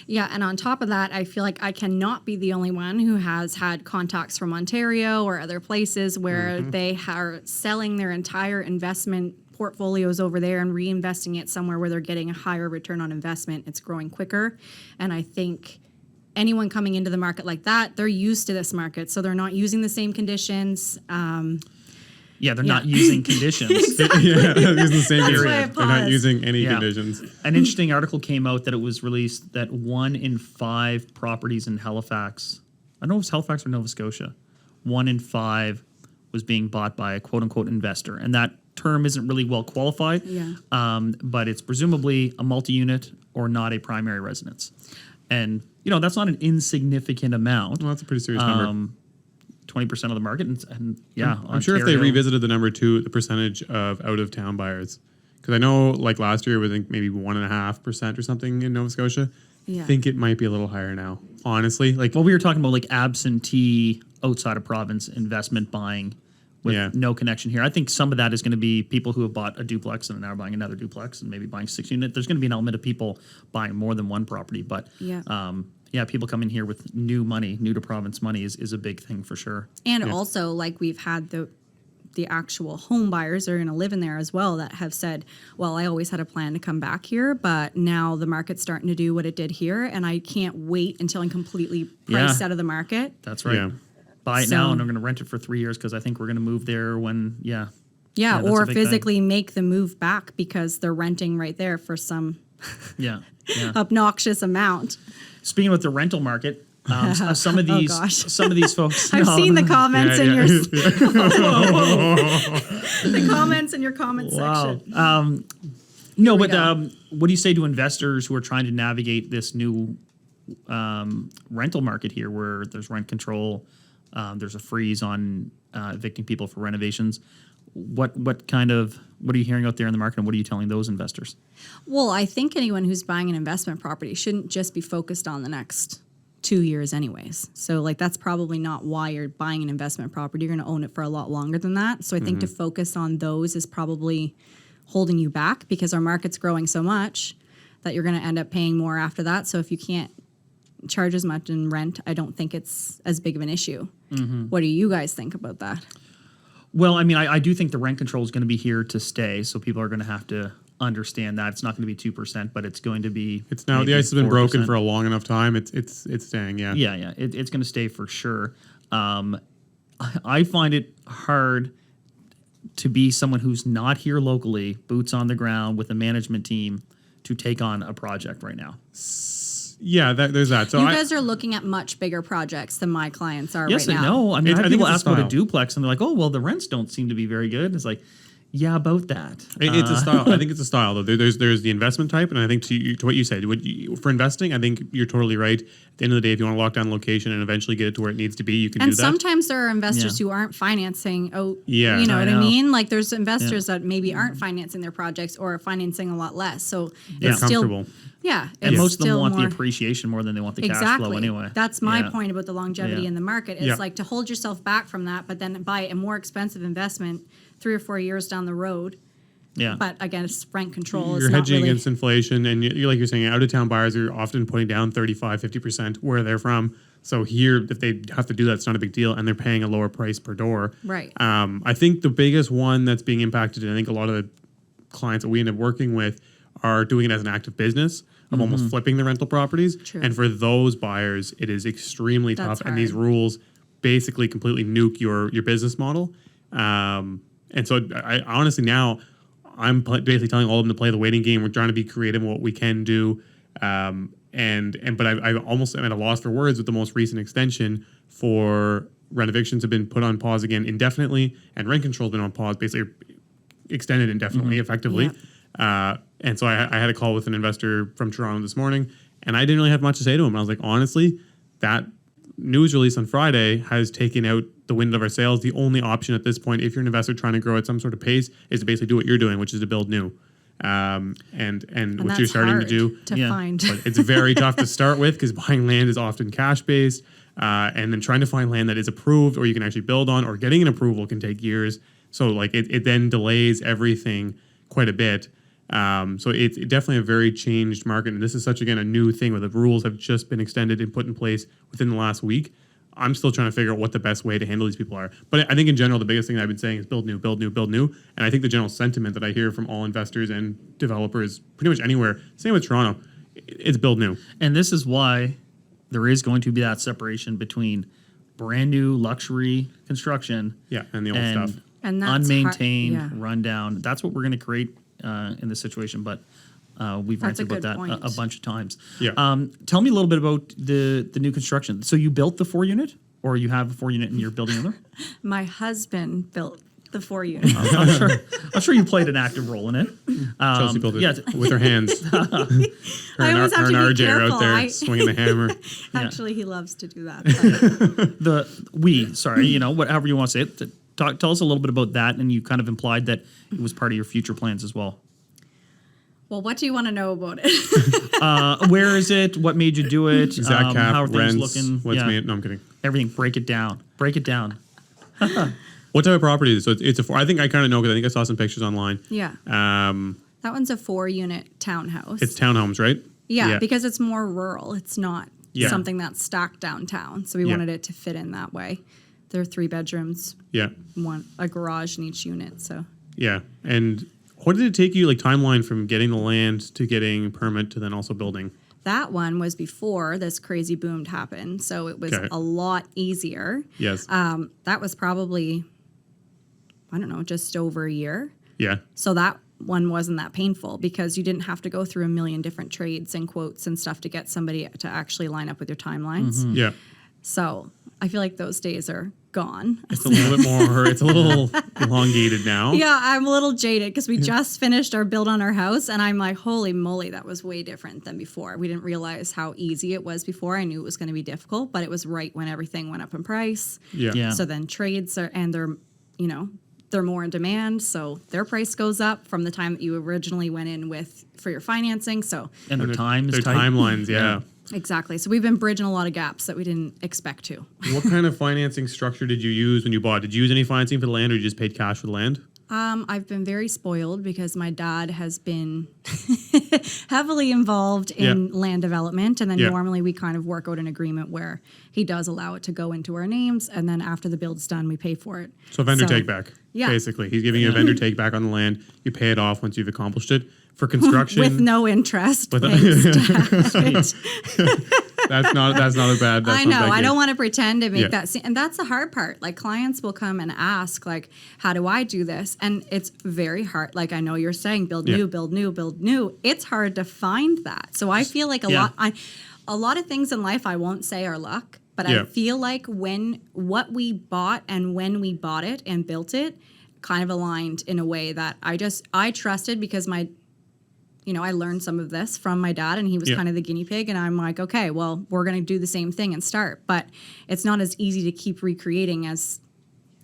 Yeah, and on top of that, I feel like I cannot be the only one who has had contacts from Ontario or other places where they are selling their entire investment portfolios over there and reinvesting it somewhere where they're getting a higher return on investment. It's growing quicker. And I think anyone coming into the market like that, they're used to this market, so they're not using the same conditions. Yeah, they're not using conditions. Yeah, they're using the same That's why I period. They're not paused. using any Yeah. conditions. An interesting article came out that it was released that 1 in 5 properties in Halifax, I don't know if it's Halifax or Nova Scotia, 1 in 5 was being bought by a quote unquote investor. And that term isn't really well qualified, but it's presumably a multi-unit or not a primary residence. And, that's not an insignificant amount. Well, that's a pretty serious number. 20% of the market. And I'm sure if they revisited the number too, the percentage of out-of-town buyers, because I know like last year, I think maybe 1.5% or something in Nova Scotia. Yeah. I think it might be a little higher now, honestly. Like, Well, we were talking about like absentee outside of province investment buying with no connection here. I think some of that is going to be people who have bought a duplex and are now buying another duplex and maybe buying 6 unit. There's going to be an element of people buying more than one property, but people coming here with new money, new to province money is a big thing for sure. And also, like, we've had the actual home buyers that are going to live in there as well that have said, well, I always had a plan to come back here, but now the market's starting to do what it did here, and I can't wait until I'm completely priced out of the market. That's right. Yeah. Buy it now, and I'm going to rent it for 3 years because I think we're going to move there when, Yeah, that's or a big thing. physically make the move back because they're renting right there for some Yeah. obnoxious amount. Speaking with the rental market, some of these gosh. some of these folks. I've No, seen no. the comments in your Yeah. the comments in your comment Wow. section. No, we but go. what do you say to investors who are trying to navigate this new rental market here, where there's rent control, there's a freeze on evicting people for renovations? What are you hearing out there in the market, and what are you telling those investors? Well, I think anyone who's buying an investment property shouldn't just be focused on the next 2 years anyways. So like that's probably not why you're buying an investment property. You're going to own it for a lot longer than that. So I think to focus on those is probably holding you back because our market's growing so much that you're going to end up paying more after that. So if you can't charge as much in rent, I don't think it's as big of an issue. What do you guys think about that? Well, I mean, I do think the rent control is going to be here to stay, so people are going to have to understand that it's not going to be 2%, but it's going to be. It's now maybe the ice has been 4%. broken for a long enough time. It's staying. Yeah. Yeah. It's going to stay for sure. I find it hard to be someone who's not here locally, boots on the ground with a management team, to take on a project right now. Yeah. There's that. So You guys are looking at much bigger projects than my clients are Yes right and now. no. I mean, I I have think people it's a ask about a style. duplex, and they're like, "Oh, well, the rents don't seem to be very good." It's like, yeah, about that. It's a style. I think it's a style though. There's the investment type, and I think to what you said, for investing, I think you're totally right. At the end of the day, if you want to lock down location and eventually get it to where it needs to be, you can And do that. sometimes there are investors Yeah. who aren't financing. Yeah. You know I what know. I mean? Like there's investors that maybe aren't financing their projects or are financing a lot less. So Yeah. it's still, Comfortable. yeah. And it's most of them still want more, the appreciation more than they want the cash exactly. flow anyway. That's my Yeah. point about the longevity Yeah. in the market. It's Yeah. like to hold yourself back from that, but then buy a more expensive investment 3 or 4 years down the road. Yeah. But again, it's rent control. You're It's not hedging really, against inflation, and like you're saying, out-of-town buyers are often putting down 35, 50% where they're from. So here, if they have to do that, it's not a big deal, and they're paying a lower price per door. Right. I think the biggest one that's being impacted, and I think a lot of the clients that we end up working with are doing it as an active business of almost flipping the rental properties. True. And for those buyers, it is extremely That's tough, and these hard. rules basically completely nuke your business model. And so I honestly now I'm basically telling all of them to play the waiting game. We're trying to be creative in what we can do. But I almost am at a loss for words with the most recent extension for rent evictions have been put on pause again indefinitely, and rent control has been on pause, basically extended indefinitely, effectively. And so I had a call with an investor from Toronto this morning, and I didn't really have much to say to him. I was like, honestly, that news release on Friday has taken out the wind of our sails. The only option at this point, if you're an investor trying to grow at some sort of pace, is to basically do what you're doing, which is to build new. And what that's you're starting hard to do. to Yeah. find. But it's very tough to start with because buying land is often cash based, and then trying to find land that is approved or you can actually build on, or getting an approval can take years. So like it then delays everything quite a bit. So it's definitely a very changed market, and this is such again a new thing where the rules have just been extended and put in place within the last week. I'm still trying to figure out what the best way to handle these people are. But I think in general, the biggest thing that I've been saying is build new, build new, build new. And I think the general sentiment that I hear from all investors and developers, pretty much anywhere, same with Toronto, it's build new. And this is why there is going to be that separation between brand new luxury construction Yeah, and the old stuff. And that's unmaintained, rundown. That's what we're going to create in this situation. But we've That's ranted about that point. a bunch of times. Yeah. Tell me a little bit about the new construction. So you built the 4-unit, or you have a 4-unit and you're building another? My husband built the 4-unit. I'm sure you played an active role in it. Chelsea built it with her hands. Her I always have to be RJ are careful. out there swinging the hammer. Actually, he loves to do that. But Whatever you want to say it. Tell us a little bit about that, and you kind of implied that it was part of your future plans as well. Well, what do you want to know about it? Where is it? What made you do it? Exact cap, how are things rents, looking? what's made. No, I'm kidding. Everything. Break it down. What type of property is it? So it's a 4. I think I kind of know because I think I saw some pictures online. Yeah. That one's a 4-unit townhouse. It's townhomes, right? Yeah, because it's more rural. It's not Yeah. something that's stacked downtown. So we wanted it to fit in that way. There are 3 bedrooms, Yeah. a garage in each unit. So Yeah. And what did it take you, like, timeline from getting the land to getting permit to then also building? that one was before this crazy boom happened. So it was a lot easier. Yes. That was probably, I don't know, just over a year. Yeah. So that one wasn't that painful because you didn't have to go through a million different trades and quotes and stuff to get somebody to actually line up with your timelines. Yeah. So I feel like those days are gone. It's a little bit more, it's a little elongated now. Yeah, I'm a little jaded because we just finished our build on our house and I'm like, holy moly, that was way different than before. We didn't realize how easy it was before. I knew it was going to be difficult, but it was right when everything went up in price. Yeah. So then trades they're more in demand, so their price goes up from the time that you originally went in with for your financing. So And their time is Their tight. timelines, yeah. exactly. So we've been bridging a lot of gaps that we didn't expect to. What kind of financing structure did you use when you bought? Did you use any financing for the land or you just paid cash for the land? I've been very spoiled because my dad has been heavily involved in land development. And then normally we kind of work out an agreement where he does allow it to go into our names. And then after the build's done, we pay for it. So vendor take back. Yeah. Basically. He's giving you a vendor take back on the land. You pay it off once you've accomplished it. For construction. With no interest. With Thanks, Dad. That's not a bad. I know. I don't want to pretend to make Yeah. that. And that's the hard part. Like clients will come and ask, like, how do I do this? And it's very hard. Like I know you're saying, build new, build new, build new. It's hard to find that. So I feel like a lot of things in life I won't say are luck, but I feel like what we bought and when we bought it and built it kind of aligned in a way that I trusted because I learned some of this from my dad and he was kind of the guinea pig and I'm like, okay, well, we're going to do the same thing and start. But it's not as easy to keep recreating as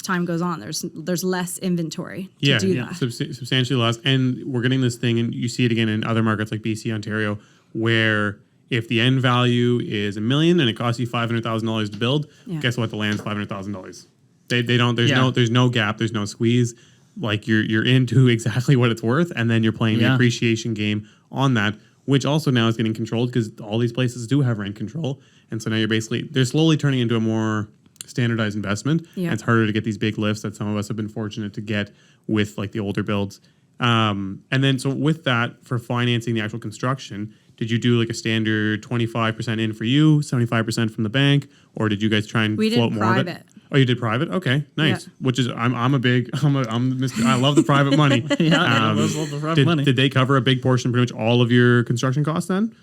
time goes on. There's less inventory to do that. Substantially less. And we're getting this thing, and you see it again in other markets like BC, Ontario, where if the end value is $1 million and it costs you $500,000 to build, guess what? The land's $500,000. They don't. There's no gap. There's no squeeze. Like you're into exactly what it's worth, and then you're playing the appreciation game on that, which also now is getting controlled because all these places do have rent control, and so now they're slowly turning into a more standardized investment. Yeah. And it's harder to get these big lifts that some of us have been fortunate to get with like the older builds. And then so with that, for financing the actual construction, did you do like a standard 25% in for you, 75% from the bank, or did you guys try and float more of it? private. Oh, you did private? Okay, nice. Yeah. Which is I'm Mr. I love the private money. Love the private money. Did they cover a big portion, pretty much all of your construction costs then?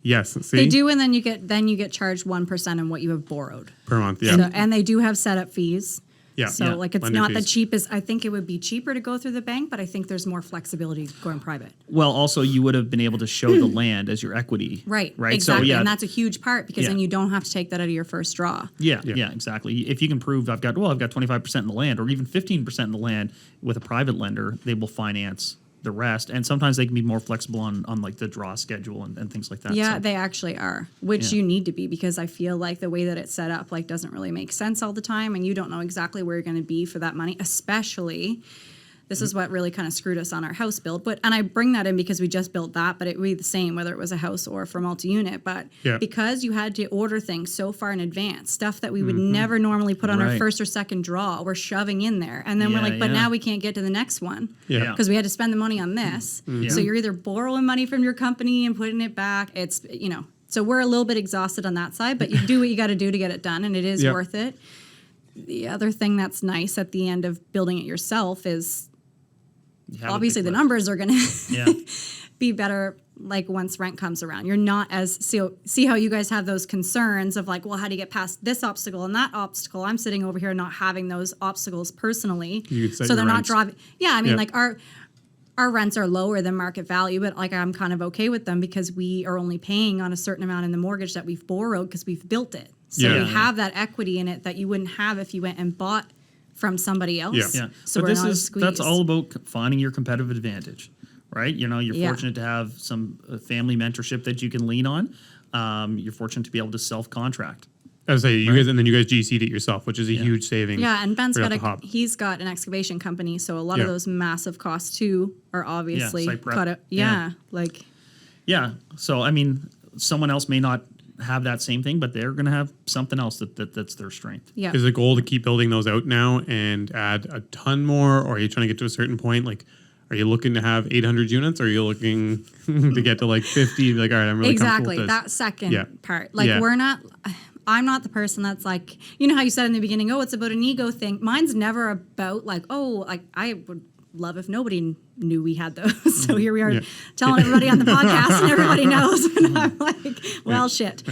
Yes. See? They do, and then you get charged 1% on what you have borrowed Per month, yeah. So, and they do have setup fees. Yeah. So Yeah. like it's Lender not the fees. cheapest. I think it would be cheaper to go through the bank, but I think there's more flexibility going private. Well, also you would have been able to show the land as your equity. Right. Right. Exactly. So And that's a huge part because Yeah. then you don't have to take that out of your first draw. Yeah, exactly. If you can prove I've got 25% in the land or even 15% in the land with a private lender, they will finance the rest. And sometimes they can be more flexible on like the draw schedule and things like that. Yeah, So, they actually are, which Yeah. you need to be because I feel like the way that it's set up like doesn't really make sense all the time and you don't know exactly where you're going to be for that money, especially this is what really kind of screwed us on our house build. And I bring that in because we just built that, but it would be the same whether it was a house or for multi-unit. But because you had to order things so far in advance, stuff that we would never normally put on our Right. first or second draw, we're shoving in there. And then we're Yeah, like, but yeah. now we can't get to the next one. Yeah. Because we had to spend the money on this. Yeah. So you're either borrowing money from your company and putting it back. It's, so we're a little bit exhausted on that side, but you do what you got to do to get it done, and it is Yeah. worth it. the other thing that's nice at the end of building it yourself is You have a obviously big the lift. numbers are going to Yeah. be better like once rent comes around. You're not as see how you guys have those concerns of like, well, how do you get past this obstacle and that obstacle? I'm sitting over here not having those obstacles personally. You could set so your they're not rents. driving. Yeah, I mean Yeah. like our rents are lower than market value, but like I'm kind of okay with them because we are only paying on a certain amount in the mortgage that we've borrowed because we've built it. So Yeah. we have that equity in it that you wouldn't have if you went and bought from somebody else. Yeah. Yeah. So but we're this not is as squeezed. that's all about finding your competitive advantage, right? You know, you're Yeah. fortunate to have some family mentorship that you can lean on. You're fortunate to be able to self-contract. I would say you guys, and then you guys GC'd it yourself, which is a huge savings. Yeah, and Ben's right got off the hop. he's got an excavation company, so a lot Yeah. of those massive costs too are obviously site prep. cut out. Yeah. Like Yeah. So I mean, someone else may not have that same thing, but they're going to have something else that's their strength. yeah. Is the goal to keep building those out now and add a ton more, or are you trying to get to a certain point? Like, are you looking to have 800 units, or are you looking to get to like 50? Like, all right, I'm really Exactly. comfortable with That this. second Yeah. part. Like Yeah. I'm not the person that's like, you know how you said in the beginning, oh, it's about an ego thing. Mine's never about like, oh, like I would love if nobody knew we had those. So here we are Yeah. telling everybody on the podcast and everybody knows. And I'm like, well, shit.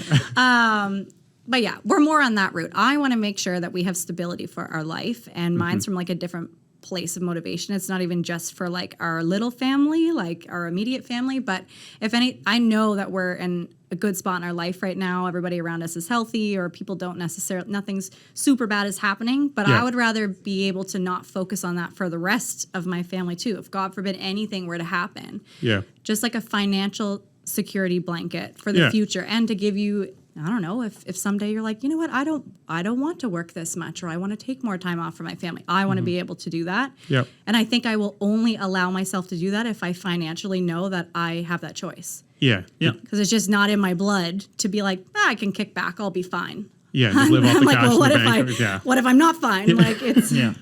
But yeah, we're more on that route. I want to make sure that we have stability for our life, and mine's from like a different place of motivation. It's not even just for like our little family, like our immediate family, but if any, I know that we're in a good spot in our life right now. Everybody around us is healthy, or people don't necessarily, nothing's super bad is happening, but Yeah. I would rather be able to not focus on that for the rest of my family too. If God forbid anything were to happen, Yeah. just like a financial security blanket for the Yeah. future, and to give you, I don't know, if someday you're like, you know what, I don't want to work this much, or I want to take more time off from my family. I want to be able to do that. Yep. And I think I will only allow myself to do that if I financially know that I have that choice. Yeah. Yeah. Because it's just not in my blood to be like, I can kick back, I'll be fine. Yeah. Just live off the I'm like, cash well, in what the if bank. I, Yeah. what if I'm not fine? Like it's, Yeah.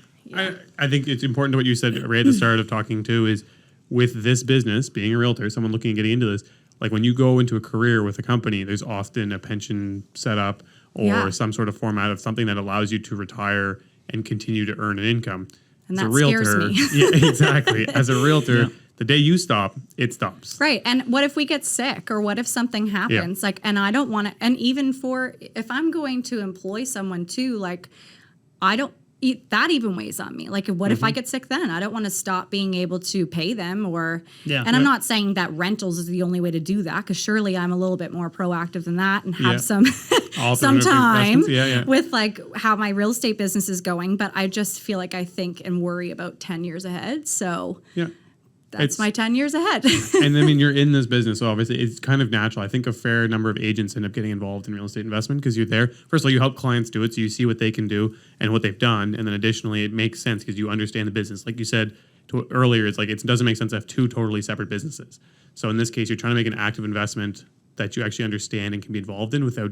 I think it's important to what you said right at the start of talking too, is with this business, being a realtor, someone looking at getting into this, like when you go into a career with a company, there's often a pension set up or Yeah. some sort of format of something that allows you to retire and continue to earn an income. And As that a realtor, scares me. yeah, exactly. As a realtor, Yeah. the day you stop, it stops. Right. And what if we get sick, or what if something happens? Like, and I don't want to, and even for, if I'm going to employ someone too, like, I don't, that even weighs on me. Like, what if I get sick then? I don't want to stop being able to pay them, or, Yeah. and I'm Yeah. not saying that rentals is the only way to do that, because surely I'm a little bit more proactive than that and have Yeah. some, some Alternative time investments. Yeah, yeah. with like how my real estate business is going. But I just feel like I think and worry about 10 years ahead. So Yeah. that's It's- my 10 years ahead. And I mean, you're in this business, so obviously it's kind of natural. I think a fair number of agents end up getting involved in real estate investment because you're there. First of all, you help clients do it, so you see what they can do and what they've done, and then additionally, it makes sense because you understand the business. Like you said earlier, it's like it doesn't make sense to have two totally separate businesses. So in this case, you're trying to make an active investment that you actually understand and can be involved in without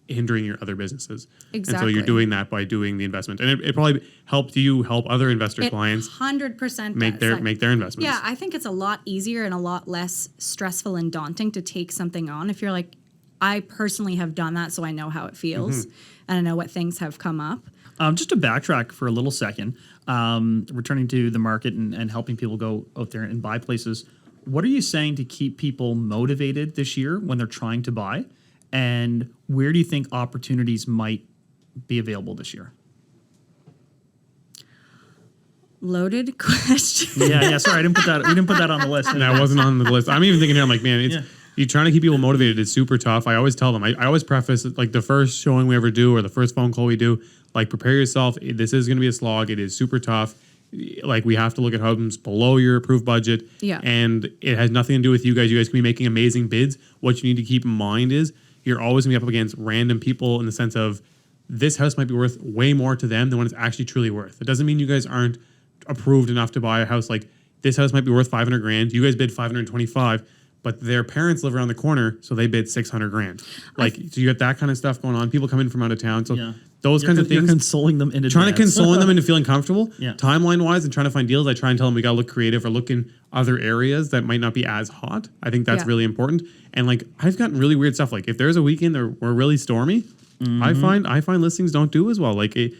hindering your other businesses. And so Exactly. you're doing that by doing the investment, and it probably helped you help other investor It clients 100% make does. their investments. Yeah, I think it's a lot easier and a lot less stressful and daunting to take something on if you're like, I personally have done that, so I know how it feels and I know what things have come up. Just to backtrack for a little second, returning to the market and helping people go out there and buy places, what are you saying to keep people motivated this year when they're trying to buy? And where do you think opportunities might be available this year? Loaded question. Yeah. Sorry, I didn't put that. We didn't put that on the list. And that wasn't on the list. I'm even thinking here, I'm like, man, it's Yeah. you trying to keep people motivated is super tough. I always tell them, I always preface it, like the first showing we ever do or the first phone call we do, like prepare yourself. This is going to be a slog. It is super tough. Like we have to look at homes below your approved budget. Yeah. And it has nothing to do with you guys. You guys can be making amazing bids. What you need to keep in mind is you're always going to be up against random people in the sense of this house might be worth way more to them than what it's actually truly worth. It doesn't mean you guys aren't approved enough to buy a house. Like this house might be worth 500 grand. You guys bid 525, but their parents live around the corner, so they bid 600 grand. Like, so you got that kind of stuff going on. People come in from out of town. So Yeah. those kinds of You're things. consoling them in Trying to advance. console them into feeling comfortable. Yeah. Timeline wise and trying to find deals, I try and tell them we got to look creative or look in other areas that might not be as hot. I think that's Yeah. really important. And like, I've gotten really weird stuff. Like if there's a weekend that we're really stormy, I find listings don't do as well. Like the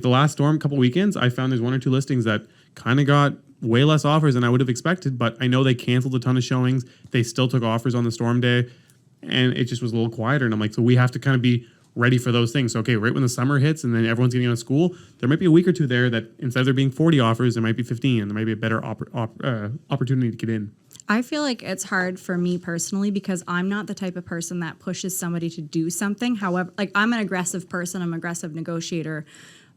last storm, couple weekends, I found there's 1 or 2 listings that kind of got way less offers than I would have expected. But I know they canceled a ton of showings. They still took offers on the storm day, and it just was a little quieter. And I'm like, so we have to kind of be ready for those things. So, okay, right when the summer hits and then everyone's getting out of school, there might be a week or two there that instead of there being 40 offers, there might be 15, and there might be a better opportunity to get in. I feel like it's hard for me personally because I'm not the type of person that pushes somebody to do something. However, like I'm an aggressive person, I'm an aggressive negotiator,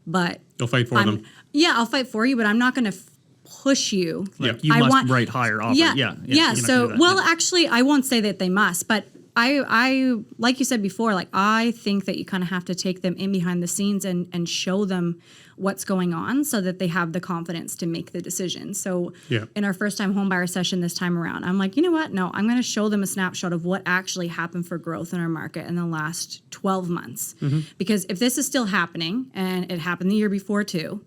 but You'll fight for them. Yeah, I'll fight for you, but I'm not going to push you. Like you must write higher offer. Yeah. So, well, actually, I won't say that they must, but I like you said before, like I think that you kind of have to take them in behind the scenes and show them what's going on so that they have the confidence to make the decision. So in our first time home buyer session this time around, I'm like, you know what? No, I'm going to show them a snapshot of what actually happened for growth in our market in the last 12 months. Because if this is still happening, and it happened the year before too,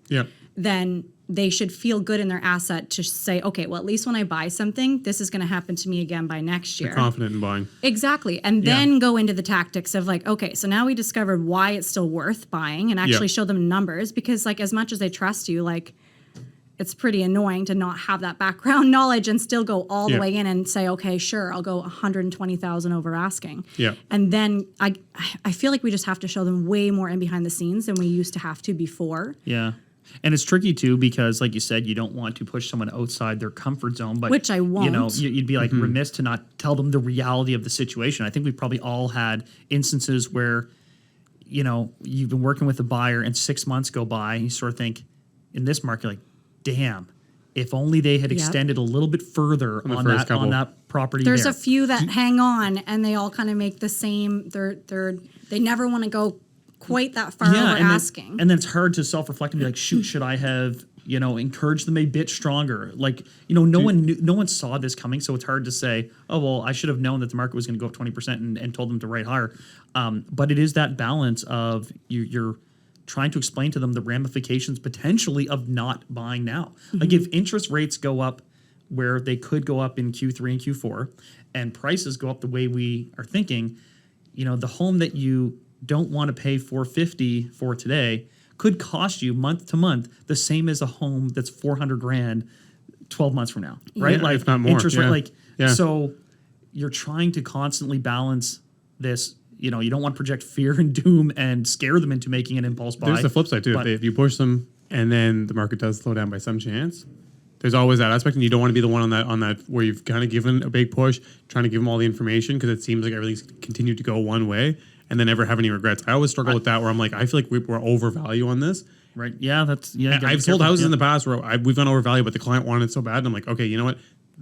then they should feel good in their asset to say, okay, well, at least when I buy something, this is going to happen to me again by next year. They're confident in buying. Exactly. And then go into the tactics of like, okay, so now we discovered why it's still worth buying and actually show them numbers, because like as much as they trust you, like it's pretty annoying to not have that background knowledge and still go all the way in and say, okay, sure, I'll go 120,000 over asking. And then I feel like we just have to show them way more in behind the scenes than we used to have to before. And it's tricky too because, like you said, you don't want to push someone outside their comfort zone. But which I won't. You know, you'd be like remiss to not tell them the reality of the situation. I think we've probably all had instances where, you know, you've been working with a buyer and 6 months go by and you sort of think, in this market, like, damn, if only they had extended a little bit further on that property. There's a few that hang on and they all kind of make the same. They never want to go quite that far over asking. And then it's hard to self-reflect and be like, shoot, should I have, you know, encouraged them a bit stronger? Like, you know, no one saw this coming, so it's hard to say, oh, well, I should have known that the market was going to go up 20% and told them to write higher. But it is that balance of you're trying to explain to them the ramifications potentially of not buying now. Like if interest rates go up where they could go up in Q3 and Q4 and prices go up the way we are thinking, you know, the home that you don't want to pay $450 for today could cost you month to month the same as a home that's $400,000 12 months from now, right? Like if not more. Interest rate, so you're trying to constantly balance this. You know, you don't want to project fear and doom and scare them into making an impulse buy. There's the flip side too. If you push them and then the market does slow down by some chance, there's always that aspect, and you don't want to be the one on that where you've kind of given a big push, trying to give them all the information because it seems like everything's continued to go one way. And then never have any regrets. I always struggle with that where I'm like, I feel like we're overvalue on this. Right. Yeah, that's... I've sold houses in the past where we've gone overvalue, but the client wanted it so bad. And I'm like, okay, you know what?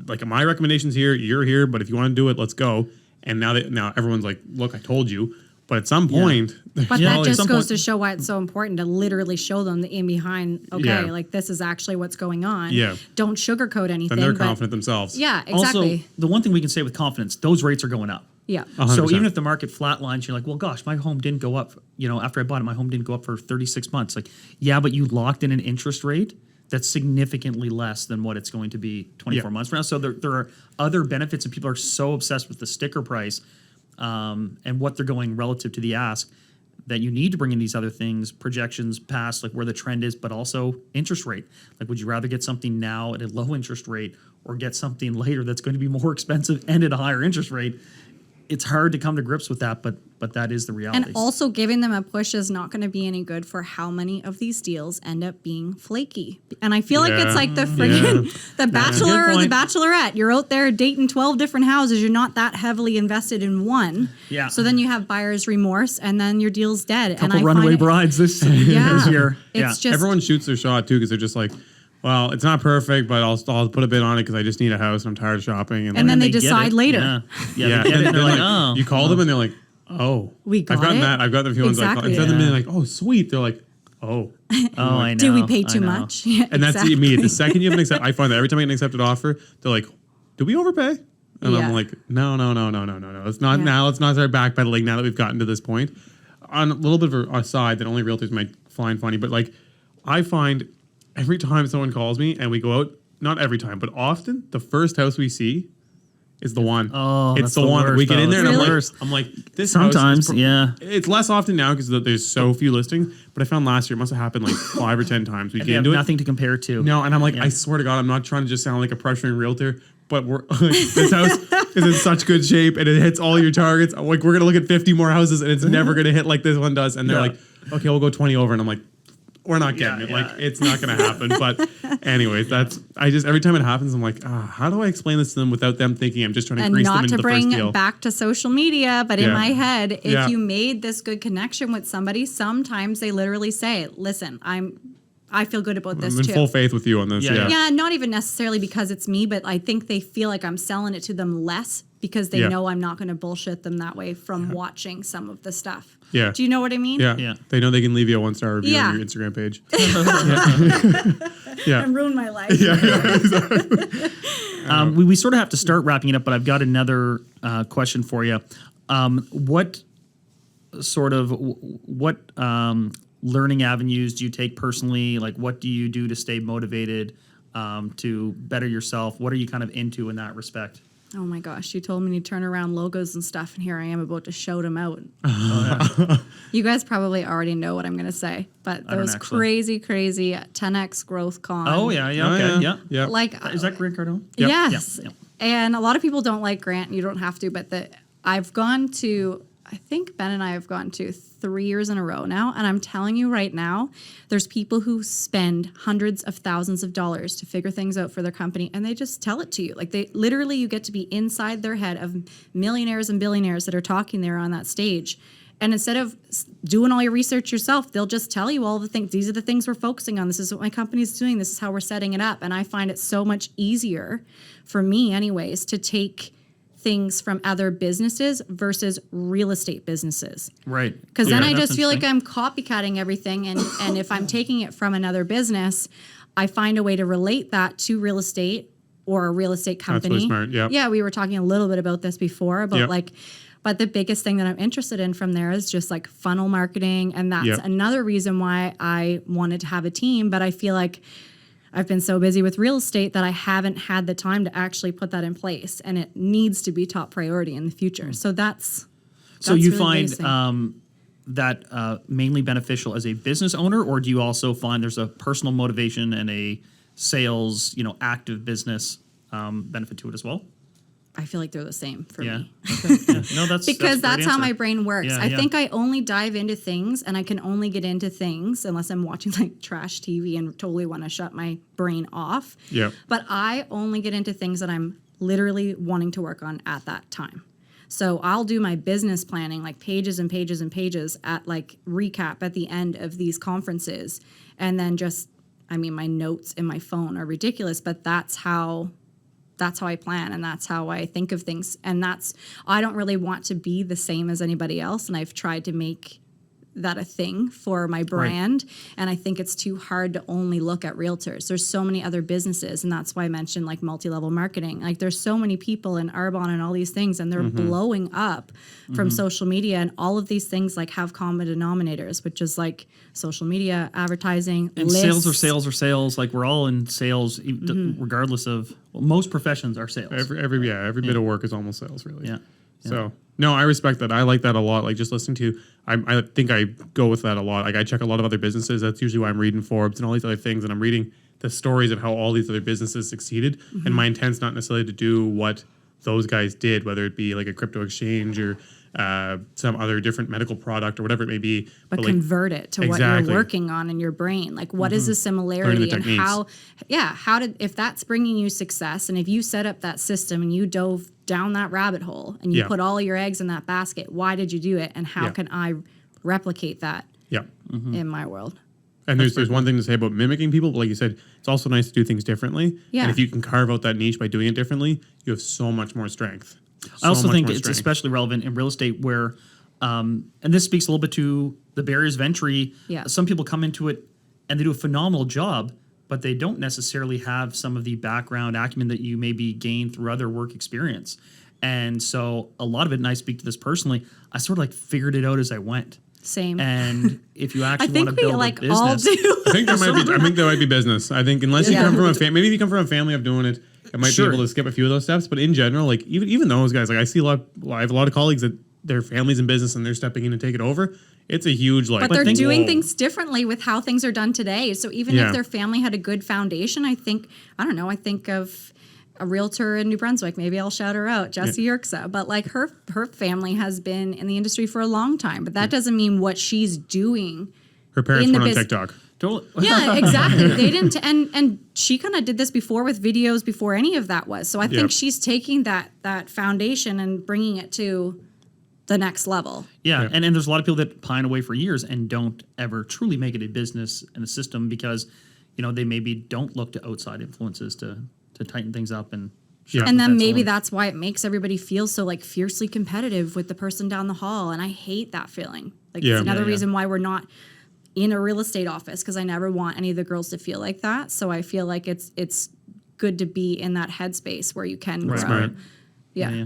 Like my recommendation's here, you're here, but if you want to do it, let's go. And now everyone's like, look, I told you. But at some point... But that just goes to show why it's so important to literally show them the in behind, like this is actually what's going on. Don't sugarcoat anything. Then they're confident themselves. Yeah, exactly. Also, the one thing we can say with confidence, those rates are going up. Yeah. 100%. So even if the market flatlines, you're like, well, gosh, my home didn't go up. You know, after I bought it, my home didn't go up for 36 months. Like, yeah, but you locked in an interest rate that's significantly less than what it's going to be 24 months from now. So there are other benefits, and people are so obsessed with the sticker price and what they're going relative to the ask that you need to bring in these other things, projections past like where the trend is, but also interest rate. Like, would you rather get something now at a low interest rate or get something later that's going to be more expensive and at a higher interest rate? It's hard to come to grips with that, but that is the reality. And also giving them a push is not going to be any good for how many of these deals end up being flaky. And I feel like it's like the friggin' the Bachelor or the Bachelorette. You're out there dating 12 different houses. You're not that heavily invested in one. Yeah. So then you have buyer's remorse, and then your deal's dead. Couple runaway brides this year. It's just everyone shoots their shot too because they're just like, well, it's not perfect, but I'll put a bid on it because I just need a house and I'm tired of shopping. And then they decide later. Yeah. They get it, and they're like, oh. You call them and they're like, oh. We got I've gotten it. that. I've gotten the few ones like, instead of them being like, oh, sweet. They're like, oh. I know. Do we pay too much? Yeah, and that's the immediate. The second you have an accept, I find that every time I get an accepted offer, they're like, did we overpay? And I'm like, no. It's not now. Let's not start backpedaling now that we've gotten to this point. On a little bit of a side that only realtors might find funny, but like, I find every time someone calls me and we go out, not every time, but often, the first house we see is the one. Oh, it's that's the the one. worst, We get though. in there and It's I'm like, this Sometimes, house is yeah. It's less often now because there's so few listings. But I found last year it must have happened like 5 or 10 times. We And get they have into it. nothing to compare to. No, and I'm like, Yeah. I swear to God, I'm not trying to just sound like a pressuring realtor, but we're like, this house is in such good shape and it hits all your targets. I'm like, we're gonna look at 50 more houses and it's never gonna hit like this one does. And they're Yeah. like, okay, we'll go 20 over, and I'm like, we're not getting it. Yeah. Like, it's not gonna happen. But anyways, every time it happens, I'm like, how do I explain this to them without them thinking I'm just trying to And grease them not into to the first bring deal? back to social media, but in Yeah. my head, if Yeah. you made this good connection with somebody, sometimes they literally say, listen, I feel good about this I'm in too. full faith with you on this. Yeah, Yeah. Yeah, not even necessarily because it's me, but I think they feel like I'm selling it to them less because they Yeah. know I'm not going to bullshit them that way from watching some of the stuff. Yeah. Do you know what I mean? Yeah. Yeah. They know they can leave you a 1-star review Yeah. on your Instagram page. And ruin my life. We sort of have to start wrapping it up, but I've got another question for you. What learning avenues do you take personally? Like, what do you do to stay motivated, to better yourself? What are you kind of into in that respect? Oh my gosh, you told me to turn around logos and stuff, and here I am about to shout them out. You guys probably already know what I'm going to say, but don't those actually. crazy 10x growth con. Oh, yeah, okay, yeah. Yeah. Like, Is that Grant Cardone? yes. Yep. And a lot of people don't like Grant. You don't have to, but I've gone to, I think Ben and I have gone to 3 years in a row now. And I'm telling you right now, there's people who spend hundreds of thousands of dollars to figure things out for their company. And they just tell it to you. Like you get to be inside their head of millionaires and billionaires that are talking there on that stage. And instead of doing all your research yourself, they'll just tell you all the things. These are the things we're focusing on. This is what my company's doing. This is how we're setting it up. And I find it so much easier for me anyways to take things from other businesses versus real estate businesses. Right. Because then I that's just feel like interesting. I'm copycatting everything. And if I'm taking it from another business, I find a way to relate that to real estate or a real estate company. really smart, yep. Yeah, we were talking a little bit about this before, about Yep. but the biggest thing that I'm interested in from there is just like funnel marketing. And that's Yep. another reason why I wanted to have a team. But I feel like I've been so busy with real estate that I haven't had the time to actually put that in place. And it needs to be top priority in the future. So that's So you really the find biggest thing. that mainly beneficial as a business owner, or do you also find there's a personal motivation and a sales, active business benefit to it as well? I feel like they're the same for Yeah. me. Okay. Yeah. No, that's Because a great that's how answer. my brain works. Yeah, I yeah. think I only dive into things and I can only get into things unless I'm watching like trash TV and totally want to shut my brain off. Yep. But I only get into things that I'm literally wanting to work on at that time. So I'll do my business planning, like pages and pages and pages at like recap at the end of these conferences. And then my notes in my phone are ridiculous, but that's how I plan and that's how I think of things. And I don't really want to be the same as anybody else. And I've tried to make that a thing for my brand. And I think it's too hard to only look at realtors. There's so many other businesses. And that's why I mentioned like multi-level marketing. Like there's so many people in Arbonne and all these things, and they're blowing up from social media. And all of these things like have common denominators, which is like social media, advertising, And lists. sales are sales. Like we're all in sales, regardless of most professions are sales. Every bit of work is almost sales, really. Yeah. So no, I respect that. I like that a lot. Like just listening to, I think I go with that a lot. Like I check a lot of other businesses. That's usually why I'm reading Forbes and all these other things, and I'm reading the stories of how all these other businesses succeeded. And my intent's not necessarily to do what those guys did, whether it be like a crypto exchange or some other different medical product or whatever it may be. But like, convert it to what Exactly. you're working on in your brain. Like, what is the similarity and if that's bringing you success, and if you set up that system and you dove down that rabbit hole and you Yeah. put all your eggs in that basket, why did you do it? And how Yeah. can I replicate that Yeah. in my world? And there's one thing to say about mimicking people, but like you said, it's also nice to do things differently. Yeah. And if you can carve out that niche by doing it differently, you have so much more strength. I also much think more it's strength. especially relevant in real estate where, and this speaks a little bit to the barriers of entry. Yeah. Some people come into it and they do a phenomenal job, but they don't necessarily have some of the background acumen that you maybe gain through other work experience. And so a lot of it, and I speak to this personally, I sort of like figured it out as I went. Same. And if you I actually think want to we build like a all business, do. I think there might be business. I think unless you Yeah. come from maybe if you come from a family of doing it, I might be able to skip a few of those steps. But in general, like even those guys, like I have a lot of colleagues that their families in business and they're stepping in to take it over. It's a huge But they're doing things differently with how things are done today. So even if their family had a good foundation, I think of a realtor in New Brunswick. Maybe I'll shout her out, Jessie Yerksa. But like her family has been in the industry for a long time. But that doesn't mean what she's doing. Her parents went on TikTok. Totally. Yeah, exactly. They didn't, and she kind of did this before with videos before any of that was. So I think she's taking that foundation and bringing it to the next level. Yeah. And there's a lot of people that pine away for years and don't ever truly make it a business and a system because, they maybe don't look to outside influences to tighten things up and. And then maybe that's why it makes everybody feel so like fiercely competitive with the person down the hall. And I hate that feeling. Like it's another reason why we're not in a real estate office, because I never want any of the girls to feel like that. So I feel like it's good to be in that headspace where you can grow. Right. Yeah.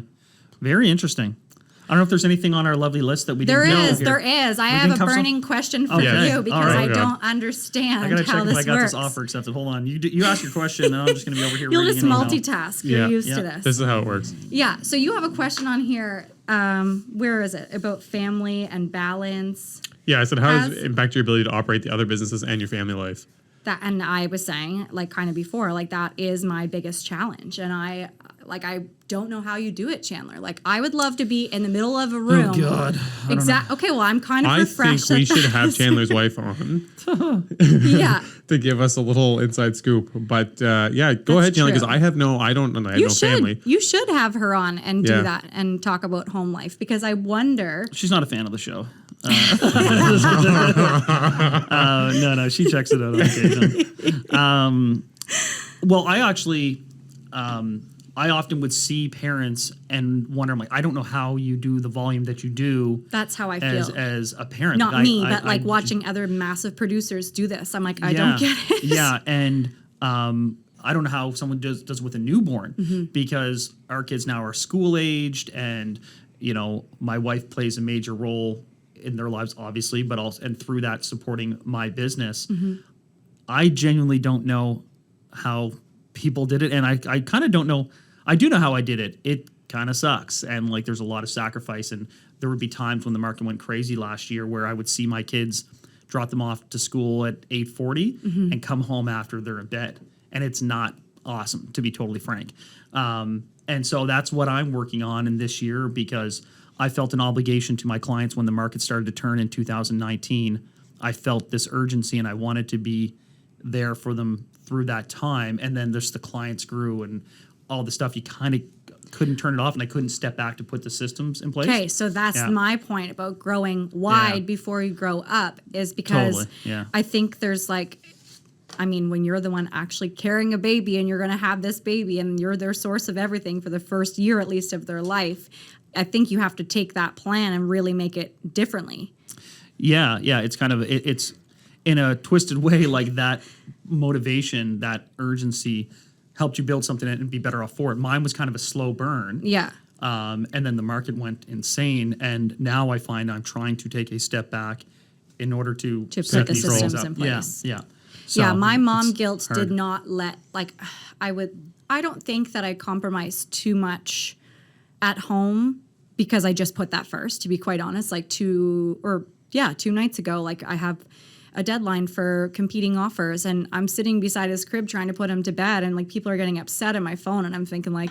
Very interesting. I don't know if there's anything on our lovely list that we didn't know. There is. I have a burning question for you because I don't understand I gotta check how if this I got works. this offer accepted. Hold on. You ask your question, and I'm just going to be over here You'll reading just an email. multitask. You're used to this. This is how it works. Yeah. So you have a question on here. Where is it? About family and balance. Yeah, I said, how does it impact your ability to operate the other businesses and your family life? And I was saying, like kind of before, like that is my biggest challenge. And I don't know how you do it, Chandler. Like I would love to be in the middle of a room. Oh God. Exactly. Okay, well I'm kind of refreshed. I think we should have Chandler's wife on. Yeah. To give us a little inside scoop. But go ahead, Chandler, because I have no family. You should have her on and do that and talk about home life, because I wonder. She's not a fan of the show. No, she checks it out on occasion. Well, I actually, I often would see parents and wonder, I'm like, I don't know how you do the volume that you do. That's how I feel as a parent. Not me, but watching other massive producers do this. I'm like, I don't get it. Yeah, and I don't know how someone does with a newborn, because our kids now are school aged, and my wife plays a major role in their lives, obviously, but also and through that supporting my business. I genuinely don't know how people did it, and I kind of don't know. I do know how I did it. It kind of sucks, and like there's a lot of sacrifice, and there would be times when the market went crazy last year where I would see my kids drop them off to school at 8:40 and come home after they're in bed, and it's not awesome, to be totally frank. And so that's what I'm working on in this year, because I felt an obligation to my clients when the market started to turn in 2019. I felt this urgency, and I wanted to be there for them through that time. And then there's the clients grew and all the stuff. You kind of couldn't turn it off, and I couldn't step back to put the systems in place. Okay, so that's my point about growing wide before you grow up, is because I think there's when you're the one actually carrying a baby and you're going to have this baby and you're their source of everything for the first year at least of their life, I think you have to take that plan and really make it differently. Yeah. It's kind of, it's in a twisted way, like that motivation, that urgency helped you build something and be better off for it. Mine was kind of a slow burn. Yeah. And then the market went insane. And now I find I'm trying to take a step back in order to put the systems in place. Yeah. So my mom guilt did not let, I don't think that I compromised too much at home, because I just put that first, to be quite honest. 2 nights ago, I have a deadline for competing offers, and I'm sitting beside his crib trying to put him to bed, and people are getting upset on my phone, and I'm thinking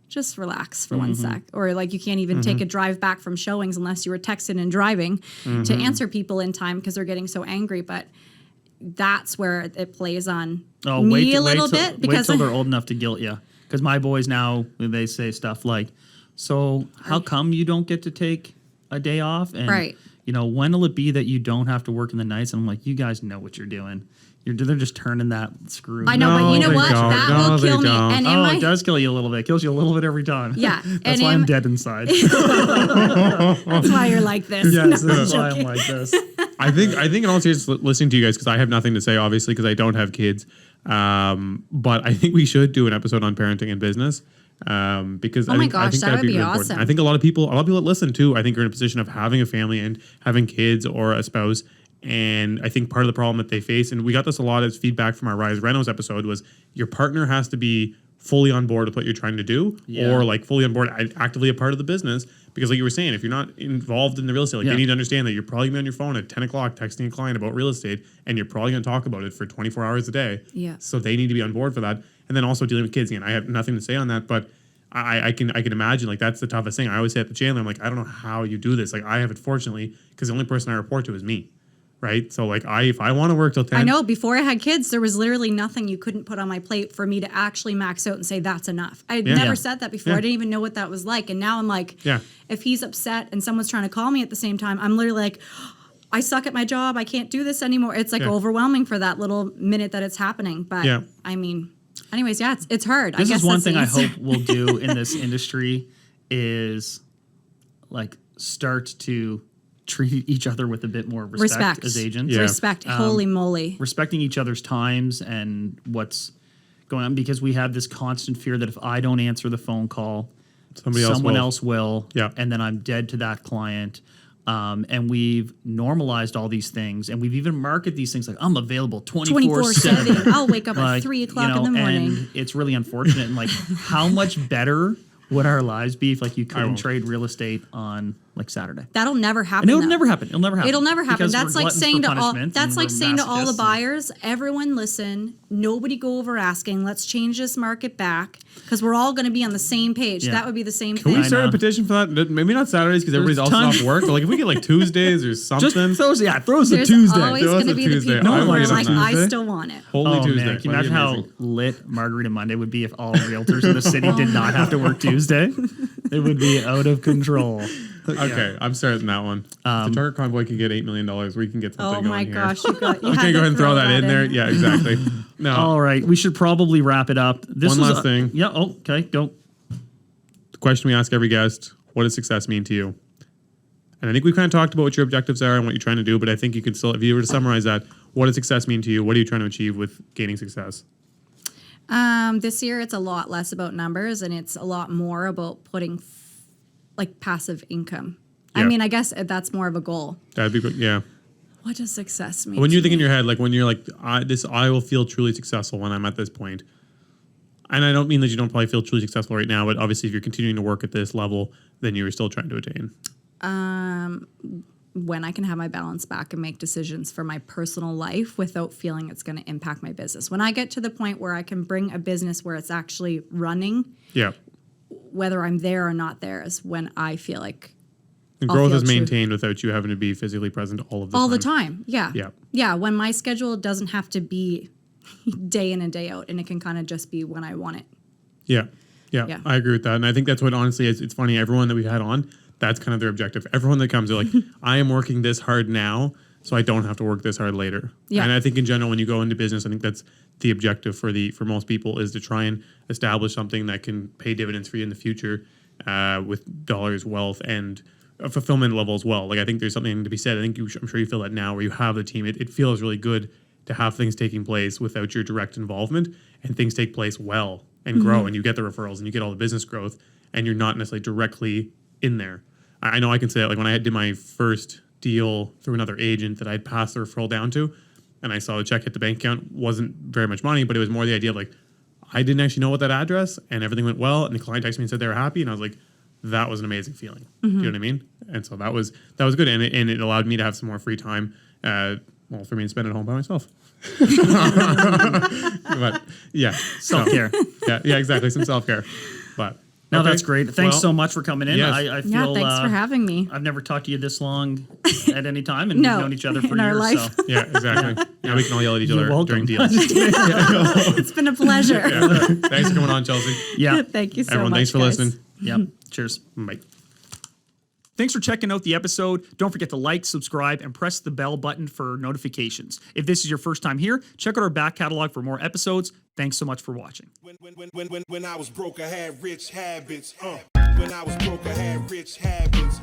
just relax for 1 sec. Or you can't even take a drive back from showings unless you were texting and driving to answer people in time because they're getting so angry. But that's where it plays on me a little bit. Because wait till they're old enough to guilt you. Because my boys now, they say stuff like, so how come you don't get to take a day off? And, when will it be that you don't have to work in the nights? And I'm like, you guys know what you're doing. They're just turning that screw. I know, but you know what? That will kill me. And it does kill you a little bit. It kills you a little bit every time. Yeah. That's why I'm dead inside. That's why you're like this. Yes, that's why I'm like this. I think in all seriousness, listening to you guys, because I have nothing to say, obviously, because I don't have kids. But I think we should do an episode on parenting and business. Because I think that would be really awesome. important. I think a lot of people that listen to, I think, are in a position of having a family and having kids or a spouse. And I think part of the problem that they face, and we got this a lot as feedback from our Rise Renos episode, was your partner has to be fully on board with what you're trying to do, Yeah. or like fully on board, actively a part of the business. Because like you were saying, if you're not involved in the real estate, like Yeah. they need to understand that you're probably gonna be on your phone at 10 o'clock texting a client about real estate, and you're probably gonna talk about it for 24 hours a day. Yeah. So they need to be on board for that. And then also dealing with kids. Again, I have nothing to say on that, but I can imagine like that's the toughest thing. I always say at the Chandler, I'm like, I don't know how you do this. Like I have it fortunately because the only person I report to is me. Right. So like if I want to work till 10. I know before I had kids, there was literally nothing you couldn't put on my plate for me to actually max out and say that's enough. I had Yeah. never Yeah. said that before. Yeah. I didn't even know what that was like. And now I'm like, Yeah. if he's upset and someone's trying to call me at the same time, I'm literally like, I suck at my job. I can't do this anymore. It's like Yeah. overwhelming for that little minute that it's happening. But Yeah. I mean, anyways, yeah, it's hard. This I guess is one that's the thing I answer. hope we'll do in this industry is like start to treat each other with a bit more respect as agents. Yeah. Respect. Holy moly. Respecting each other's times and what's going on, because we have this constant fear that if I don't answer the phone call, someone else will. Yeah. And then I'm dead to that client. And we've normalized all these things, and we've even marketed these things like I'm available 24/7. 24/7. I'll wake up Like, at 3 o'clock you know, in the morning. And it's really unfortunate. And like, how much better would our lives be if like you couldn't won't. trade real estate on like Saturday? That'll never happen. And it'll though. never happen. It'll never happen. It'll never happen. Because That's we're like gluttons saying for to all. punishment That's and like we're saying to all the masochists. buyers, everyone listen. Nobody go over asking. Let's change this market back because we're all going to be on the same page. Yeah. That would be the same Can we thing. start know. a petition for that? Maybe not Saturdays because everybody's also tons- off work. But like if we get like Tuesdays or something. Just throw us a There's Tuesday. always Throw us going to a be the Tuesday. people I who would are get on like, I Tuesday. still want it. Holy Oh Tuesday. man, can you That'd imagine be how amazing. lit Margarita Monday would be if all realtors in the city did not have to work Tuesday? It would be out of control. Okay, I'm starting that one. The Target Convoy can get $8 million. We can get something Oh going my here. gosh, you had Okay, to go ahead and throw that in there. Yeah, exactly. No. All right, we should probably wrap it up. This One was last thing. Yeah. Oh, okay. Go. The question we ask every guest: what does success mean to you? And I think we kind of talked about what your objectives are and what you're trying to do. But I think you can still, if you were to summarize that, what does success mean to you? What are you trying to achieve with gaining success? This year, it's a lot less about numbers and it's a lot more about putting like passive income. I Yeah. mean, I guess that's more of a goal. That'd be good. Yeah. What does success mean? When you to think in me? your head, like when you're like, I will feel truly successful when I'm at this point. And I don't mean that you don't probably feel truly successful right now, but obviously if you're continuing to work at this level, then you're still trying to attain. When I can have my balance back and make decisions for my personal life without feeling it's going to impact my business. When I get to the point where I can bring a business where it's actually running, Yeah. whether I'm there or not there, is when I feel like And I'll growth feel is true. maintained without you having to be physically present all of the all time. the time. Yeah. Yeah. Yeah. When my schedule doesn't have to be day in and day out, and it can kind of just be when I want it. Yeah. Yeah. Yeah. I agree with that. And I think that's what honestly is. It's funny. Everyone that we've had on, that's kind of their objective. Everyone that comes, they're like, I am working this hard now, so I don't have to work this hard later. Yeah. And I think in general, when you go into business, I think that's the objective for most people is to try and establish something that can pay dividends for you in the future with dollars, wealth, and a fulfillment level as well. Like I think there's something to be said. I think I'm sure you feel that now where you have the team. It feels really good to have things taking place without your direct involvement, and things take place well and grow, and you get the referrals and you get all the business growth, and you're not necessarily directly in there. I know I can say that, like when I did my first deal through another agent that I'd passed the referral down to, and I saw the check hit the bank account, wasn't very much money, but it was more the idea of like, I didn't actually know what that address, and everything went well, and the client texted me and said they were happy, and I was like, that was an amazing feeling. Do you know what I mean? And so that was good, and it allowed me to have some more free time, for me to spend at home by myself. But yeah, Self-care. Yeah, exactly, some self-care. But No, okay, that's great. Thanks well, so much for coming in. yes. I feel, Yeah. Thanks for having me. I've never talked to you this long at any time, and No, we've known each other for in our years. life. So. Yeah, exactly. Now we can all yell at each You're other welcome. during deals. It's been a pleasure. Thanks for coming on, Chelsea. Yeah. Thank you so Everyone, much. thanks for guys. listening. Yep. Cheers. Bye. Thanks for checking out the episode. Don't forget to like, subscribe, and press the bell button for notifications. If this is your first time here, check out our back catalog for more episodes. Thanks so much for watching. When I was broke, I had rich habits. When I was broke, I had rich habits.